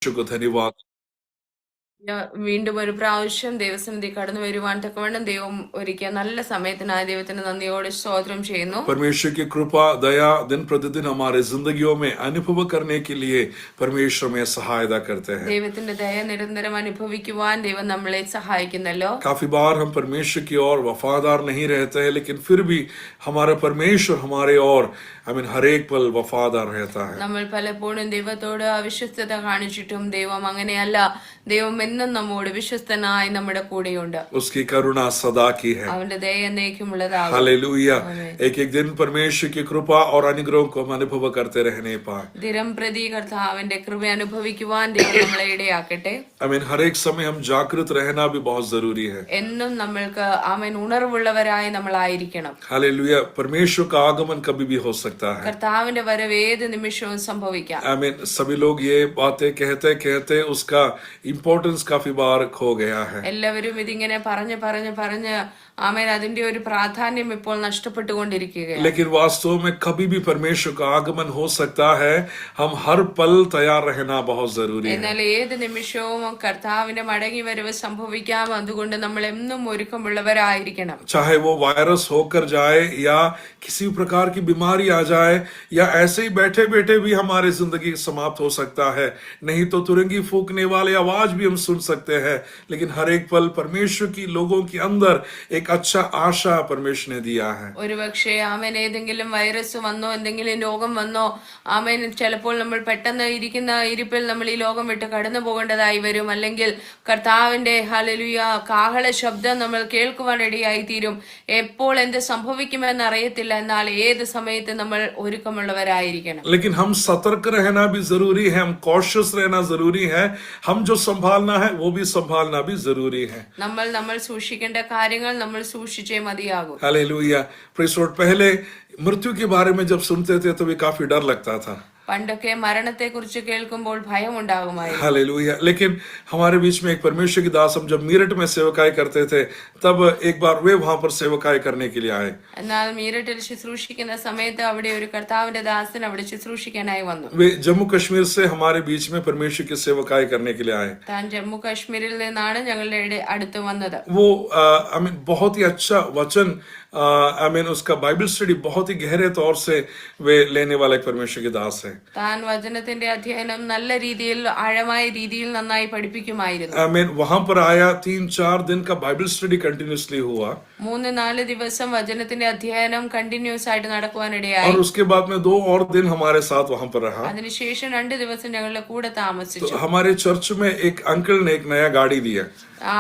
को धन्यवाद। വീണ്ടും ഒരു പ്രാവശ്യം ദൈവസന്നിധി കടന്നു വരുവാൻ തക്കവണ്ണം ദൈവം ഒരുക്കിയ നല്ല സമയത്തിനായി ദൈവത്തിന് നന്ദിയോടെ സ്തോത്രം ചെയ്യുന്നു. परमेश्वर की कृपा दया दिन प्रतिदिन हमारे जिंदगियों में अनुभव करने के लिए परमेश्वर में सहायता करते हैं. ദൈവത്തിന്റെ ദയ നിരന്തരം അനുഭവിക്കുവാൻ ദൈവം നമ്മളെ സഹായിക്കുന്നല്ലോ. काफी बार हम परमेश्वर की ओर वफादार नहीं रहते हैं, लेकिन फिर भी हमारा परमेश्वर हमारे ओर हर एक पल वफादार रहता है. നമ്മൾ പലപ്പോഴും ദൈവത്തോട് അവിശ്വസ്തത കാണിച്ചിട്ടും ദൈവം അങ്ങനെയല്ല. ദൈവം എന്നും നമ്മോട് വിശ്വസ്തനായി നമ്മുടെ കൂടെയുണ്ട്. उसकी करुणा सदा की है. അവന്റെ ദയ എന്നേക്കുമുള്ളതാകും. हालेलुया. एक एक दिन परमेश्वर की कृपा और अनुग्रह को हम अनुभव करते रहने पाए. ദിനം പ്രതി കർത്താവിന്റെ കൃപ അനുഭവിക്കുവാൻ ദൈവം നമ്മളെ ഇടയാക്കട്ടെ. हर एक समय हम जागृत रहना भी बहुत जरूरी है. എന്നും നമ്മൾക്ക് ഉണർവുള്ളവരായി നമ്മളായിരിക്കണം. हालेलुया. परमेश्वर का आगमन कभी भी हो सकता है. കർത്താവിന്റെ വരവ് ഏത് നിമിഷവും സംഭവിക്കാം. सभी लोग ये बातें कहते कहते उसका इम्पोर्टेंस काफी बार खो गया है. എല്ലാവരും ഇതിങ്ങനെ പറഞ്ഞ് അതിന്റെ ഒരു പ്രാധാന്യം ഇപ്പോൾ നഷ്ടപ്പെട്ടുകൊണ്ടിരിക്കുകയാണ്. लेकिन वास्तव में कभी भी परमेश्वर का आगमन हो सकता है. हम हर पल तैयार रहना बहुत जरूरी है. എന്നാൽ ഏത് നിമിഷവും കർത്താവിന്റെ മടങ്ങി വരവ് സംഭവിക്കാം. അതുകൊണ്ട് നമ്മൾ എന്നും ഒരുക്കമുള്ളവരായിരിക്കണം. चाहे वो वायरस होकर जाए या किसी प्रकार की बीमारी आ जाए या ऐसे ही बैठे बैठे भी हमारी जिंदगी समाप्त हो सकता है. नहीं तो तुरंगी फूकने वाले आवाज भी हम सुन सकते हैं. लेकिन हर एक पल परमेश्वर की लोगों के अंदर एक अच्छा आशा परमेश्वर ने दिया है. ഒരു പക്ഷേ ഏതെങ്കിലും വൈറസ് വന്നോ എന്തെങ്കിലും രോഗം വന്നോ ചിലപ്പോൾ നമ്മൾ പെട്ടെന്ന് ഇരിക്കുന്ന ഇരിപ്പിൽ നമ്മൾ ഈ ലോകം വിട്ട് കടന്നു പോകേണ്ടതായി വരും. അല്ലെങ്കിൽ കർത്താവിന്റെ ഹല്ലേലൂയ കാഹള ശബ്ദം നമ്മൾ കേൾക്കുവാൻ ഇടയായി തീരും. എപ്പോൾ എന്ത് സംഭവിക്കുമെന്ന് അറിയത്തില്ല. എന്നാൽ ഏത് സമയത്ത് നമ്മൾ ഒരുക്കമുള്ളവരായിരിക്കണം. लेकिन हम सतर्क रहना भी जरूरी है. हम कॉशियस रहना जरूरी है. हम जो संभालना है वो भी संभालना भी जरूरी है. നമ്മൾ സൂക്ഷിക്കേണ്ട കാര്യങ്ങൾ നമ്മൾ സൂക്ഷിച്ചേ മതിയാകൂ. हालेलुया. Praise Lord. पहले मृत्यु के बारे में जब सुनते थे तो भी काफी डर लगता था. പണ്ടൊക്കെ മരണത്തെ കുറിച്ച് കേൾക്കുമ്പോൾ ഭയം ഉണ്ടാകുമായിരുന്നു. हालेलुया. लेकिन हमारे बीच में एक परमेश्वर की दास, हम जब मीरठ में सेवकाई करते थे तब एक बार वे वहां पर सेवकाई करने के लिए आए. എന്നാൽ മീരട്ടിൽ ശുശ്രൂഷിക്കുന്ന സമയത്ത് അവിടെ ഒരു കർത്താവിന്റെ ദാസൻ അവിടെ ശുശ്രൂഷിക്കാനായി വന്നു. वे जम्मू कश्मीर से हमारे बीच में परमेश्वर की सेवकाई करने के लिए आए. താൻ ജമ്മു കാശ്മീരിൽ നിന്നാണ് ഞങ്ങളുടെ അടുത്ത് വന്നത്. वो बहुत ही अच्छा वचन उसका बाइबल स्टडी बहुत ही गहरे तौर से वे लेने वाला एक परमेश्वर की दास है. താൻ വചനത്തിന്റെ അധ്യയനം നല്ല രീതിയിൽ ആഴമായ രീതിയിൽ നന്നായി പഠിപ്പിക്കുമായിരുന്നു. वहां पर आया 3-4 दिन का बाइबल स्टडी कंटिन्यूसली हुआ. 3-4 ദിവസം വചനത്തിന്റെ അധ്യയനം കണ്ടിന്യൂസ് ആയിട്ട് നടക്കുവാനിടയായി. और उसके बाद में 2 और दिन हमारे साथ वहां पर रहा. അതിനുശേഷം 2 ദിവസം ഞങ്ങളുടെ കൂടെ താമസിച്ചു. हमारे चर्च में एक अंकल ने एक नया गाड़ी दिया. ആ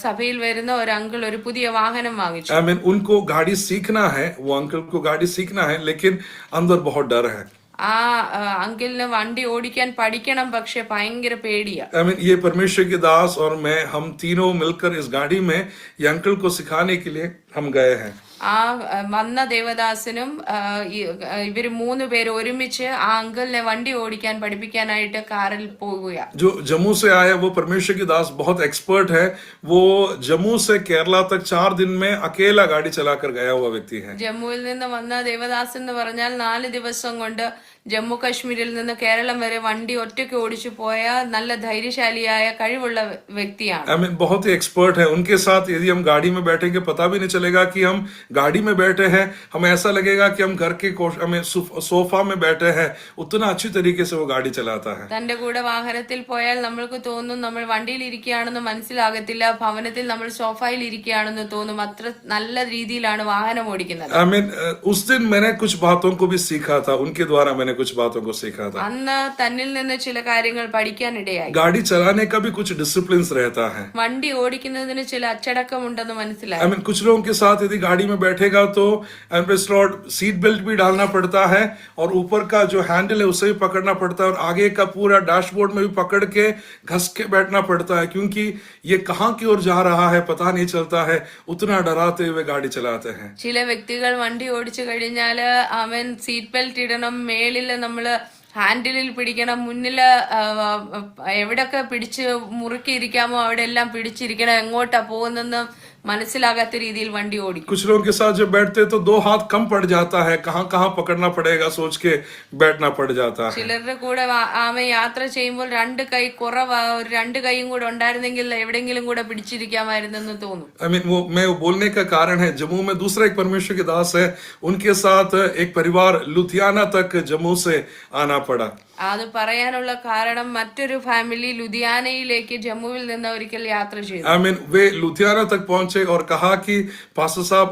സഭയിൽ വരുന്ന ഒരു അങ്കിൾ ഒരു പുതിയ വാഹനം വാങ്ങിച്ചു. उनको गाड़ी सीखना है. वो अंकल को गाड़ी सीखना है, लेकिन अंदर बहुत डर है. ആ അങ്കിളിന് വണ്ടി ഓടിക്കാൻ പഠിക്കണം, പക്ഷെ ഭയങ്കര പേടിയാ. ये परमेश्वर के दास और मैं, हम तीनों मिलकर इस गाड़ी में ये अंकल को सिखाने के लिए हम गए हैं. ആ വന്ന ദേവദാസനും ഇവര് 3 പേര് ഒരുമിച്ച് ആ അങ്കിളിനെ വണ്ടി ഓടിക്കാൻ പഠിപ്പിക്കാനായിട്ട് കാറിൽ പോവുകയാ. जो जम्मू से आया वो परमेश्वर की दास बहुत एक्सपर्ट है. वो जम्मू से केरला तक 4 दिन में अकेला गाड़ी चलाकर गया हुआ व्यक्ति है. ജമ്മുവിൽ നിന്ന് വന്ന ദേവദാസ് എന്ന് പറഞ്ഞാൽ 4 ദിവസം കൊണ്ട് ജമ്മു കാശ്മീരിൽ നിന്ന് കേരളം വരെ വണ്ടി ഒറ്റയ്ക്ക് ഓടിച്ചു പോയ നല്ല ധൈര്യശാലിയായ കഴിവുള്ള വ്യക്തിയാണ്. बहुत ही एक्सपर्ट है. उनके साथ यदि हम गाड़ी में बैठेंगे पता भी नहीं चलेगा कि हम गाड़ी में बैठे हैं. हमें ऐसा लगेगा कि हम घर के सोफा में बैठे हैं. उतना अच्छी तरीके से वो गाड़ी चलाता है. തന്റെ കൂടെ വാഹനത്തിൽ പോയാൽ നമ്മൾക്ക് തോന്നും നമ്മൾ വണ്ടിയിൽ ഇരിക്കുകയാണെന്ന് മനസ്സിലാകത്തില്ല. ഭവനത്തിൽ നമ്മൾ സോഫയിൽ ഇരിക്കുകയാണെന്ന് തോന്നും. അത്ര നല്ല രീതിയിലാണ് വാഹനം ഓടിക്കുന്നത്. उस दिन मैंने कुछ बातों को भी सीखा था. उनके द्वारा मैंने कुछ बातों को सीखा था. അന്ന് തന്നിൽ നിന്ന് ചില കാര്യങ്ങൾ പഠിക്കാനിടയായി. गाड़ी चलाने का भी कुछ डिसिप्लिन रहता है. വണ്ടി ഓടിക്കുന്നതിന് ചില അച്ചടക്കമുണ്ടെന്ന് മനസ്സിലായി. कुछ लोगों के साथ यदि गाड़ी में बैठेगा तो सीट बेल्ट भी डालना पड़ता है और ऊपर का जो हैंडल है उसे भी पकड़ना पड़ता है और आगे का पूरा डैशबोर्ड में भी पकड़ के घस के बैठना पड़ता है, क्योंकि ये कहाँ की ओर जा रहा है पता नहीं चलता है. उतना डराते हुए गाड़ी चलाते हैं. ചില വ്യക്തികൾ വണ്ടി ഓടിച്ചു കഴിഞ്ഞാല് അവൻ സീറ്റ് ബെൽറ്റ് ഇടണം, മേളിൽ നമ്മള് ഹാൻഡിലിൽ പിടിക്കണം, മുന്നില് എവിടൊക്കെ പിടിച്ച് മുറുക്കിയിരിക്കാമോ അവിടെ എല്ലാം പിടിച്ചിരിക്കണം, എങ്ങോട്ടാ പോകുന്നെന്ന് മനസ്സിലാകാത്ത രീതിയിൽ വണ്ടി ഓടിക്കും. कुछ लोगों के साथ जब बैठते तो 2 हाथ कम पड़ जाता है, कहाँ कहाँ पकड़ना पड़ेगा सोच के बैठना पड़ जाता है. ചിലരുടെ കൂടെ യാത്ര ചെയ്യുമ്പോൾ 2 കൈ കുറവാ, ഒരു 2 കൈയും കൂടെ ഉണ്ടായിരുന്നെങ്കിൽ എവിടെങ്കിലും കൂടെ പിടിച്ചിരിക്കാമായിരുന്നെന്ന് തോന്നും. मैं वो बोलने का कारण है, जम्मू में दूसरा एक परमेश्वर के दास है, उनके साथ एक परिवार लुधियाना तक जम्मू से आना पड़ा. അത് പറയാനുള്ള കാരണം മറ്റൊരു ഫാമിലി ലുധിയാനയിലേക്ക് ജമ്മുവിൽ നിന്ന് ഒരിക്കൽ യാത്ര ചെയ്തു. वे लुधियाना तक पहुंचे और कहा कि पास्टर साहब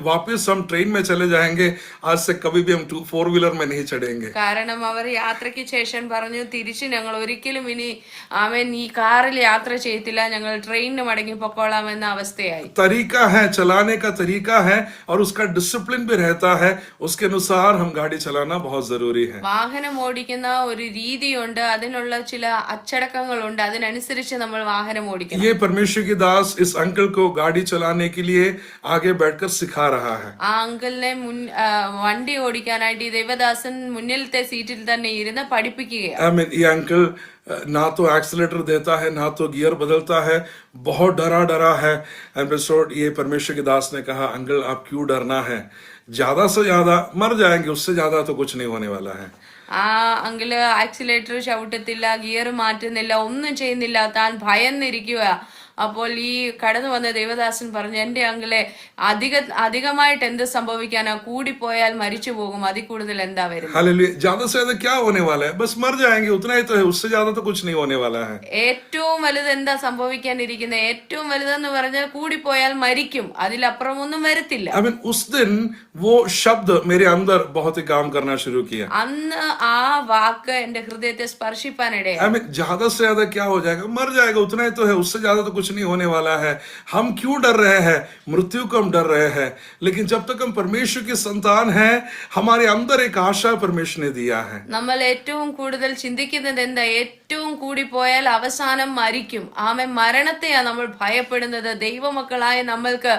वापस हम ट्रेन में चले जाएंगे, आज से कभी भी हम 4 व्हीलर में नहीं चढ़ेंगे. കാരണം അവർ യാത്രയ്ക്ക് ശേഷം പറഞ്ഞു, തിരിച്ച് ഞങ്ങൾ ഒരിക്കലും ഇനി ഈ കാറിൽ യാത്ര ചെയ്യത്തില്ല, ഞങ്ങൾ ട്രെയിനിന് മടങ്ങി പൊക്കോളാം എന്ന അവസ്ഥയായി. तरीका है, चलाने का तरीका है और उसका डिसिप्लिन भी रहता है, उसके अनुसार हम गाड़ी चलाना बहुत जरूरी है. വാഹനം ഓടിക്കുന്ന ഒരു രീതിയുണ്ട്, അതിനുള്ള ചില അച്ചടക്കങ്ങളുണ്ട്, അതിനനുസരിച്ച് നമ്മൾ വാഹനം ഓടിക്കണം. ये परमेश्वर की दास इस अंकल को गाड़ी चलाने के लिए आगे बैठकर सिखा रहा है. ആ അങ്കിളിനെ വണ്ടി ഓടിക്കാനായിട്ട് ഈ ദേവദാസൻ മുന്നിലത്തെ സീറ്റിൽ തന്നെ ഇരുന്ന് പഠിപ്പിക്കുകയാണ്. ये अंकल ना तो एक्सीलेटर देता है, ना तो गियर बदलता है, बहुत डरा है. ये परमेश्वर के दास ने कहा, अंकल आप क्यों डरना है, ज्यादा से ज्यादा मर जाएंगे, उससे ज्यादा तो कुछ नहीं होने वाला है. ആ അങ്കിള് ആക്സിലേറ്റർ ചവിട്ടത്തില്ല, ഗിയർ മാറ്റുന്നില്ല, ഒന്നും ചെയ്യുന്നില്ല, താൻ ഭയന്നിരിക്കുക. അപ്പോൾ ഈ കടന്നു വന്ന ദേവദാസൻ പറഞ്ഞു, എന്റെ അങ്കിളെ അധികമായിട്ട് എന്ത് സംഭവിക്കാനാ, കൂടിപ്പോയാൽ മരിച്ചു പോകും, അതിൽ കൂടുതൽ എന്താ വരുന്നത്. ज्यादा से ज्यादा क्या होने वाला है, बस मर जाएंगे, उतना ही तो है, उससे ज्यादा तो कुछ नहीं होने वाला है. ഏറ്റവും വലുത് എന്താ സംഭവിക്കാനിരിക്കുന്നത്, ഏറ്റവും വലുതെന്ന് പറഞ്ഞാൽ കൂടിപ്പോയാൽ മരിക്കും, അതിലപ്പുറം ഒന്നും വരത്തില്ല. उस दिन वो शब्द मेरे अंदर बहुत ही काम करना शुरू किया. അന്ന് ആ വാക്ക് എന്റെ ഹൃദയത്തെ സ്പർശിപ്പാനിടയായി. ज्यादा से ज्यादा क्या हो जाएगा, मर जाएगा, उतना ही तो है, उससे ज्यादा तो कुछ नहीं होने वाला है. हम क्यों डर रहे हैं, मृत्यु को हम डर रहे हैं, लेकिन जब तक हम परमेश्वर की संतान हैं, हमारे अंदर एक आशा परमेश्वर ने दिया है. നമ്മൾ ഏറ്റവും കൂടുതൽ ചിന്തിക്കുന്നത് എന്താ, ഏറ്റവും കൂടി പോയാൽ അവസാനം മരിക്കും. മരണത്തെയാ നമ്മൾ ഭയപ്പെടുന്നത്. ദൈവമക്കളായ നമ്മൾക്ക്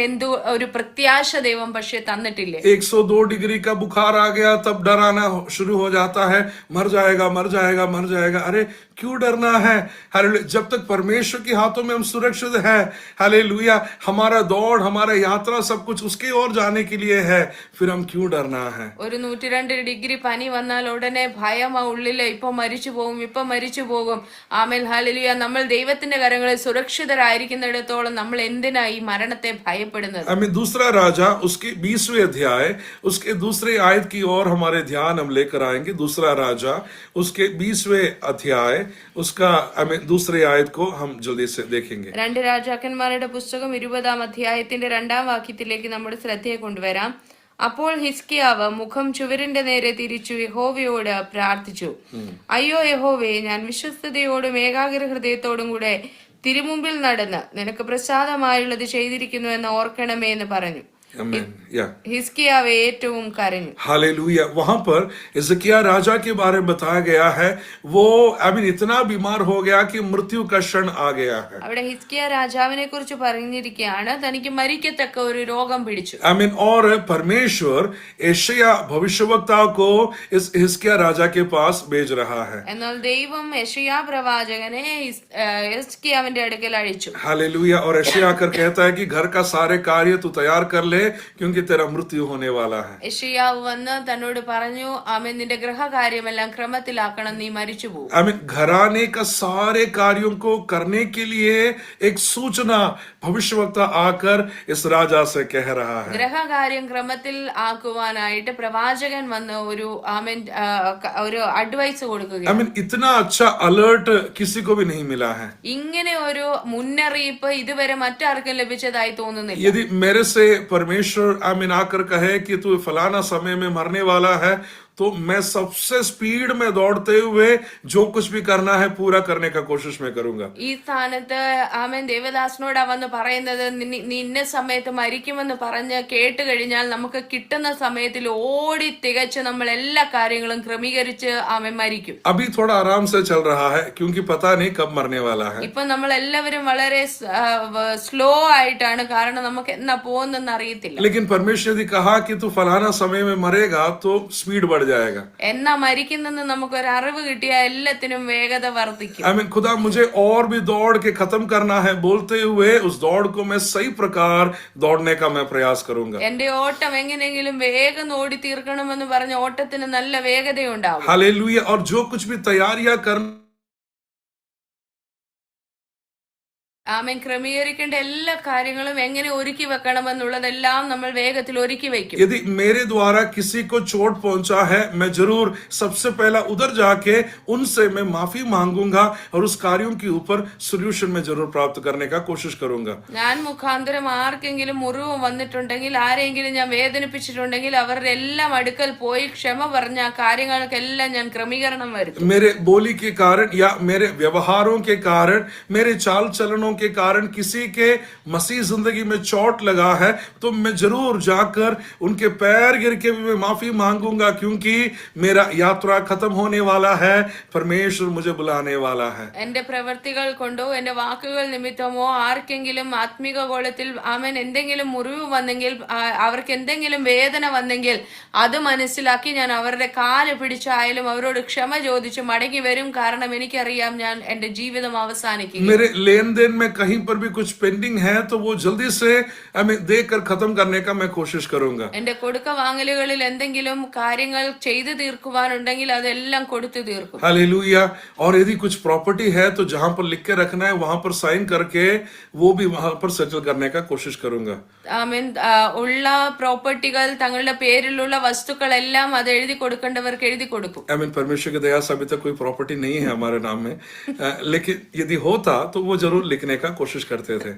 എന്തോ ഒരു പ്രത്യാശ ദൈവം പക്ഷെ തന്നിട്ടില്ലേ. 102 डिग्री का बुखार आ गया तब डराना शुरू हो जाता है, मर जाएगा मर जाएगा मर जाएगा. अरे क्यों डरना है, हालेलुया. जब तक परमेश्वर के हाथों में हम सुरक्षित हैं, हालेलुया, हमारा दौड़, हमारा यात्रा सब कुछ उसके ओर जाने के लिए है, फिर हम क्यों डरना है. ഒരു 102 ഡിഗ്രി പനി വന്നാൽ ഉടനെ ഭയം ഉള്ളില്, ഇപ്പൊ മരിച്ചു പോകും, ഇപ്പൊ മരിച്ചു പോകും. ആമേൻ, ഹല്ലേലൂയ. നമ്മൾ ദൈവത്തിന്റെ കരങ്ങളിൽ സുരക്ഷിതരായിരിക്കുന്നിടത്തോളം നമ്മൾ എന്തിനാ ഈ മരണത്തെ ഭയപ്പെടുന്നത്. दूसरा राजा उसके 20वें अध्याय उसके दूसरे आयत की ओर हमारे ध्यान हम लेकर आएंगे. दूसरा राजा उसके 20वें अध्याय उसका दूसरे आयत को हम जल्दी से देखेंगे. 2 രാജാക്കന്മാരുടെ പുസ്തകം 20-ാം അധ്യായത്തിന്റെ 2-ാം വാക്യത്തിലേക്ക് നമ്മുടെ ശ്രദ്ധയെ കൊണ്ടുവരാം. അപ്പോൾ ഹിസ്കിയാവ് മുഖം ചുവരിന്റെ നേരെ തിരിച്ചു യഹോവയോട് പ്രാർത്ഥിച്ചു, അയ്യോ യഹോവേ, ഞാൻ വിശ്വസ്തയോടും ഏകാഗ്ര ഹൃദയത്തോടും കൂടെ തിരുമുമ്പിൽ നടന്ന് നിനക്ക് പ്രസാദമായുള്ളത് ചെയ്തിരിക്കുന്നു എന്ന് ഓർക്കണമേ എന്ന് പറഞ്ഞു. हिजकिय्याह ഏറ്റവും കരഞ്ഞു. हालेलुया. वहां पर हिजकिय्याह राजा के बारे में बताया गया है, वो इतना बीमार हो गया कि मृत्यु का क्षण आ गया है. അവിടെ ഹിസ്കിയാ രാജാവിനെ കുറിച്ച് പറഞ്ഞിരിക്കുകയാണ്, തനിക്ക് മരിക്കത്തക്ക ഒരു രോഗം പിടിച്ചു. और परमेश्वर यशायाह भविष्यवक्ता को इस हिजकिय्याह राजा के पास भेज रहा है. എന്നാൽ ദൈവം യെശയ്യാ പ്രവാചകനെ ഹിസ്കിയാവിന്റെ അടുക്കൽ അയച്ചു. हालेलुया. और यशायाह आकर कहता है कि घर का सारे कार्य तू तैयार कर ले, क्योंकि तेरा मृत्यु होने वाला है. യെശയ്യാവ് വന്ന് തന്നോട് പറഞ്ഞു, നിന്റെ ഗൃഹകാര്യമെല്ലാം ക്രമത്തിലാക്കണം, നീ മരിച്ചു പോകും. घराने का सारे कार्यों को करने के लिए एक सूचना भविष्यवक्ता आकर इस राजा से कह रहा है. ഗൃഹകാര്യം ക്രമത്തിൽ ആക്കുവാനായിട്ട് പ്രവാചകൻ വന്ന് ഒരു അഡ്വൈസ് കൊടുക്കുകയാണ്. इतना अच्छा अलर्ट किसी को भी नहीं मिला है. ഇങ്ങനെ ഒരു മുന്നറിയിപ്പ് ഇതുവരെ മറ്റാർക്കും ലഭിച്ചതായി തോന്നുന്നില്ല. यदि मेरे से परमेश्वर आकर कहे कि तू फलाना समय में मरने वाला है, तो मैं सबसे स्पीड में दौड़ते हुए जो कुछ भी करना है पूरा करने का कोशिश में करूंगा. ഈ സ്ഥാനത്ത് ദേവദാസനോട് വന്ന് പറയുന്നത്, നീ ഇന്ന സമയത്ത് മരിക്കുമെന്ന് പറഞ്ഞ് കേട്ട് കഴിഞ്ഞാൽ നമുക്ക് കിട്ടുന്ന സമയത്തിൽ ഓടി തികച്ച് നമ്മൾ എല്ലാ കാര്യങ്ങളും ക്രമീകരിച്ച് മരിക്കും. अभी थोड़ा आराम से चल रहा है, क्योंकि पता नहीं कब मरने वाला है. ഇപ്പൊ നമ്മൾ എല്ലാവരും വളരെ സ്ലോ ആയിട്ടാണ്, കാരണം നമുക്ക് എന്നാ പോകുന്നെന്ന് അറിയത്തില്ല. लेकिन परमेश्वर ने कहा कि तू फलाना समय में मरेगा, तो स्पीड बढ़ जाएगा। എന്നാ മരിക്കുന്നെന്ന് നമുക്കൊരു അറിവ് കിട്ടിയാൽ എല്ലാത്തിനും വേഗത വർദ്ധിക്കും. आमीन। खुदा मुझे और भी दौड़ के खत्म करना है बोलते हुए उस दौड़ को मैं सही प्रकार दौड़ने का मैं प्रयास करूंगा। എന്റെ ഓട്ടം എങ്ങനെയെങ്കിലും വേഗം ഓടി തീർക്കണമെന്ന് പറഞ്ഞ ഓട്ടത്തിന് നല്ല വേഗതയുണ്ടാവും. हालेलुया। और जो कुछ भी तैयारियां कर ആമേൻ. ക്രമീകരിക്കേണ്ട എല്ലാ കാര്യങ്ങളും എങ്ങനെ ഒരുക്കി വെക്കണമെന്നുള്ളതെല്ലാം നമ്മൾ വേഗത്തിൽ ഒരുക്കി വെക്കും. यदि मेरे द्वारा किसी को चोट पहुंचा है मैं जरूर सबसे पहला उधर जाके उनसे मैं माफी मांगूंगा और उस कार्यों के ऊपर सोल्यूशन में जरूर प्राप्त करने का कोशिश करूंगा। ഞാൻ മുഖാന്തരം ആർക്കെങ്കിലും മുറിവ് വന്നിട്ടുണ്ടെങ്കിൽ ആരെങ്കിലും ഞാൻ വേദനിപ്പിച്ചിട്ടുണ്ടെങ്കിൽ അവരുടെ എല്ലാം അടുക്കൽ പോയി ക്ഷമ പറഞ്ഞ കാര്യങ്ങൾക്കെല്ലാം ഞാൻ ക്രമീകരണം വരുത്തും. मेरे बोली के कारण या मेरे व्यवहारों के कारण मेरे चाल चलनों के कारण किसी के मसीह जिंदगी में चोट लगा है तो मैं जरूर जाकर उनके पैर गिर के भी मैं माफी मांगूंगा, क्योंकि मेरा यात्रा खत्म होने वाला है, परमेश्वर मुझे बुलाने वाला है। എന്റെ പ്രവൃത്തികൾ കൊണ്ടോ എന്റെ വാക്കുകൾ നിമിത്തമോ ആർക്കെങ്കിലും ആത്മീക ഗോളത്തിൽ ആമേൻ എന്തെങ്കിലും മുറിവ് വന്നെങ്കിൽ അവർക്ക് എന്തെങ്കിലും വേദന വന്നെങ്കിൽ അത് മനസ്സിലാക്കി ഞാൻ അവരുടെ കാല് പിടിച്ചായാലും അവരോട് ക്ഷമ ചോദിച്ച് മടങ്ങി വരും. കാരണം എനിക്കറിയാം ഞാൻ എന്റെ ജീവിതം അവസാനിക്കും. मेरे लेन देन में कहीं पर भी कुछ पेंडिंग है तो वो जल्दी से हमें देकर खत्म करने का मैं कोशिश करूंगा। എന്റെ കൊടുക്ക വാങ്ങലുകളിൽ എന്തെങ്കിലും കാര്യങ്ങൾ ചെയ്തു തീർക്കുവാനുണ്ടെങ്കിൽ അതെല്ലാം കൊടുത്തു തീർക്കും. हालेलुया। और यदि कुछ प्रॉपर्टी है तो जहां पर लिख के रखना है वहां पर साइन करके वो भी वहां पर सेटल करने का कोशिश करूंगा। ആമേൻ. ഉള്ള പ്രോപ്പർട്ടികൾ തങ്ങളുടെ പേരിലുള്ള വസ്തുക്കളെല്ലാം അത് എഴുതി കൊടുക്കേണ്ടവർക്ക് എഴുതി കൊടുക്കും. आमीन। परमेश्वर की दया से अभी तक कोई प्रॉपर्टी नहीं है हमारे नाम में, लेकिन यदि होता तो वो जरूर लिखने का कोशिश करते थे।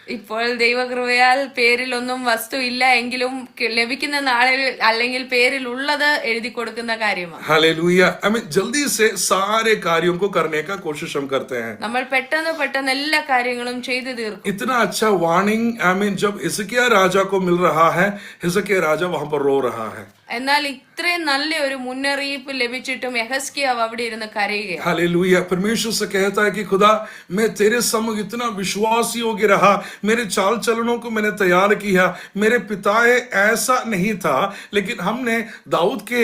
ഇപ്പോൾ ദൈവകൃപയാൽ പേരിലൊന്നും വസ്തു ഇല്ല എങ്കിലും ലഭിക്കുന്ന നാളിൽ അല്ലെങ്കിൽ പേരിൽ ഉള്ളത് എഴുതി കൊടുക്കുന്ന കാര്യമാണ്. हालेलुया। आमीन। जल्दी से सारे कार्यों को करने का कोशिश हम करते हैं। നമ്മൾ പെട്ടെന്ന് എല്ലാ കാര്യങ്ങളും ചെയ്തു തീർക്കും. इतना अच्छा वार्निंग आमीन जब हिजकिय्याह राजा को मिल रहा है, हिजकिय्याह राजा वहां पर रो रहा है। എന്നാൽ ഇത്രയും നല്ല ഒരു മുന്നറിയിപ്പ് ലഭിച്ചിട്ടും യെഹസ്കിയാവ് അവിടെ ഇരുന്ന് കരയുകയാണ്. हालेलुया। परमेश्वर से कहता है कि खुदा मैं तेरे सम्मुख इतना विश्वासी होके रहा, मेरे चाल चलनों को मैंने तैयार किया, मेरे पिताए ऐसा नहीं था, लेकिन हमने दाऊद के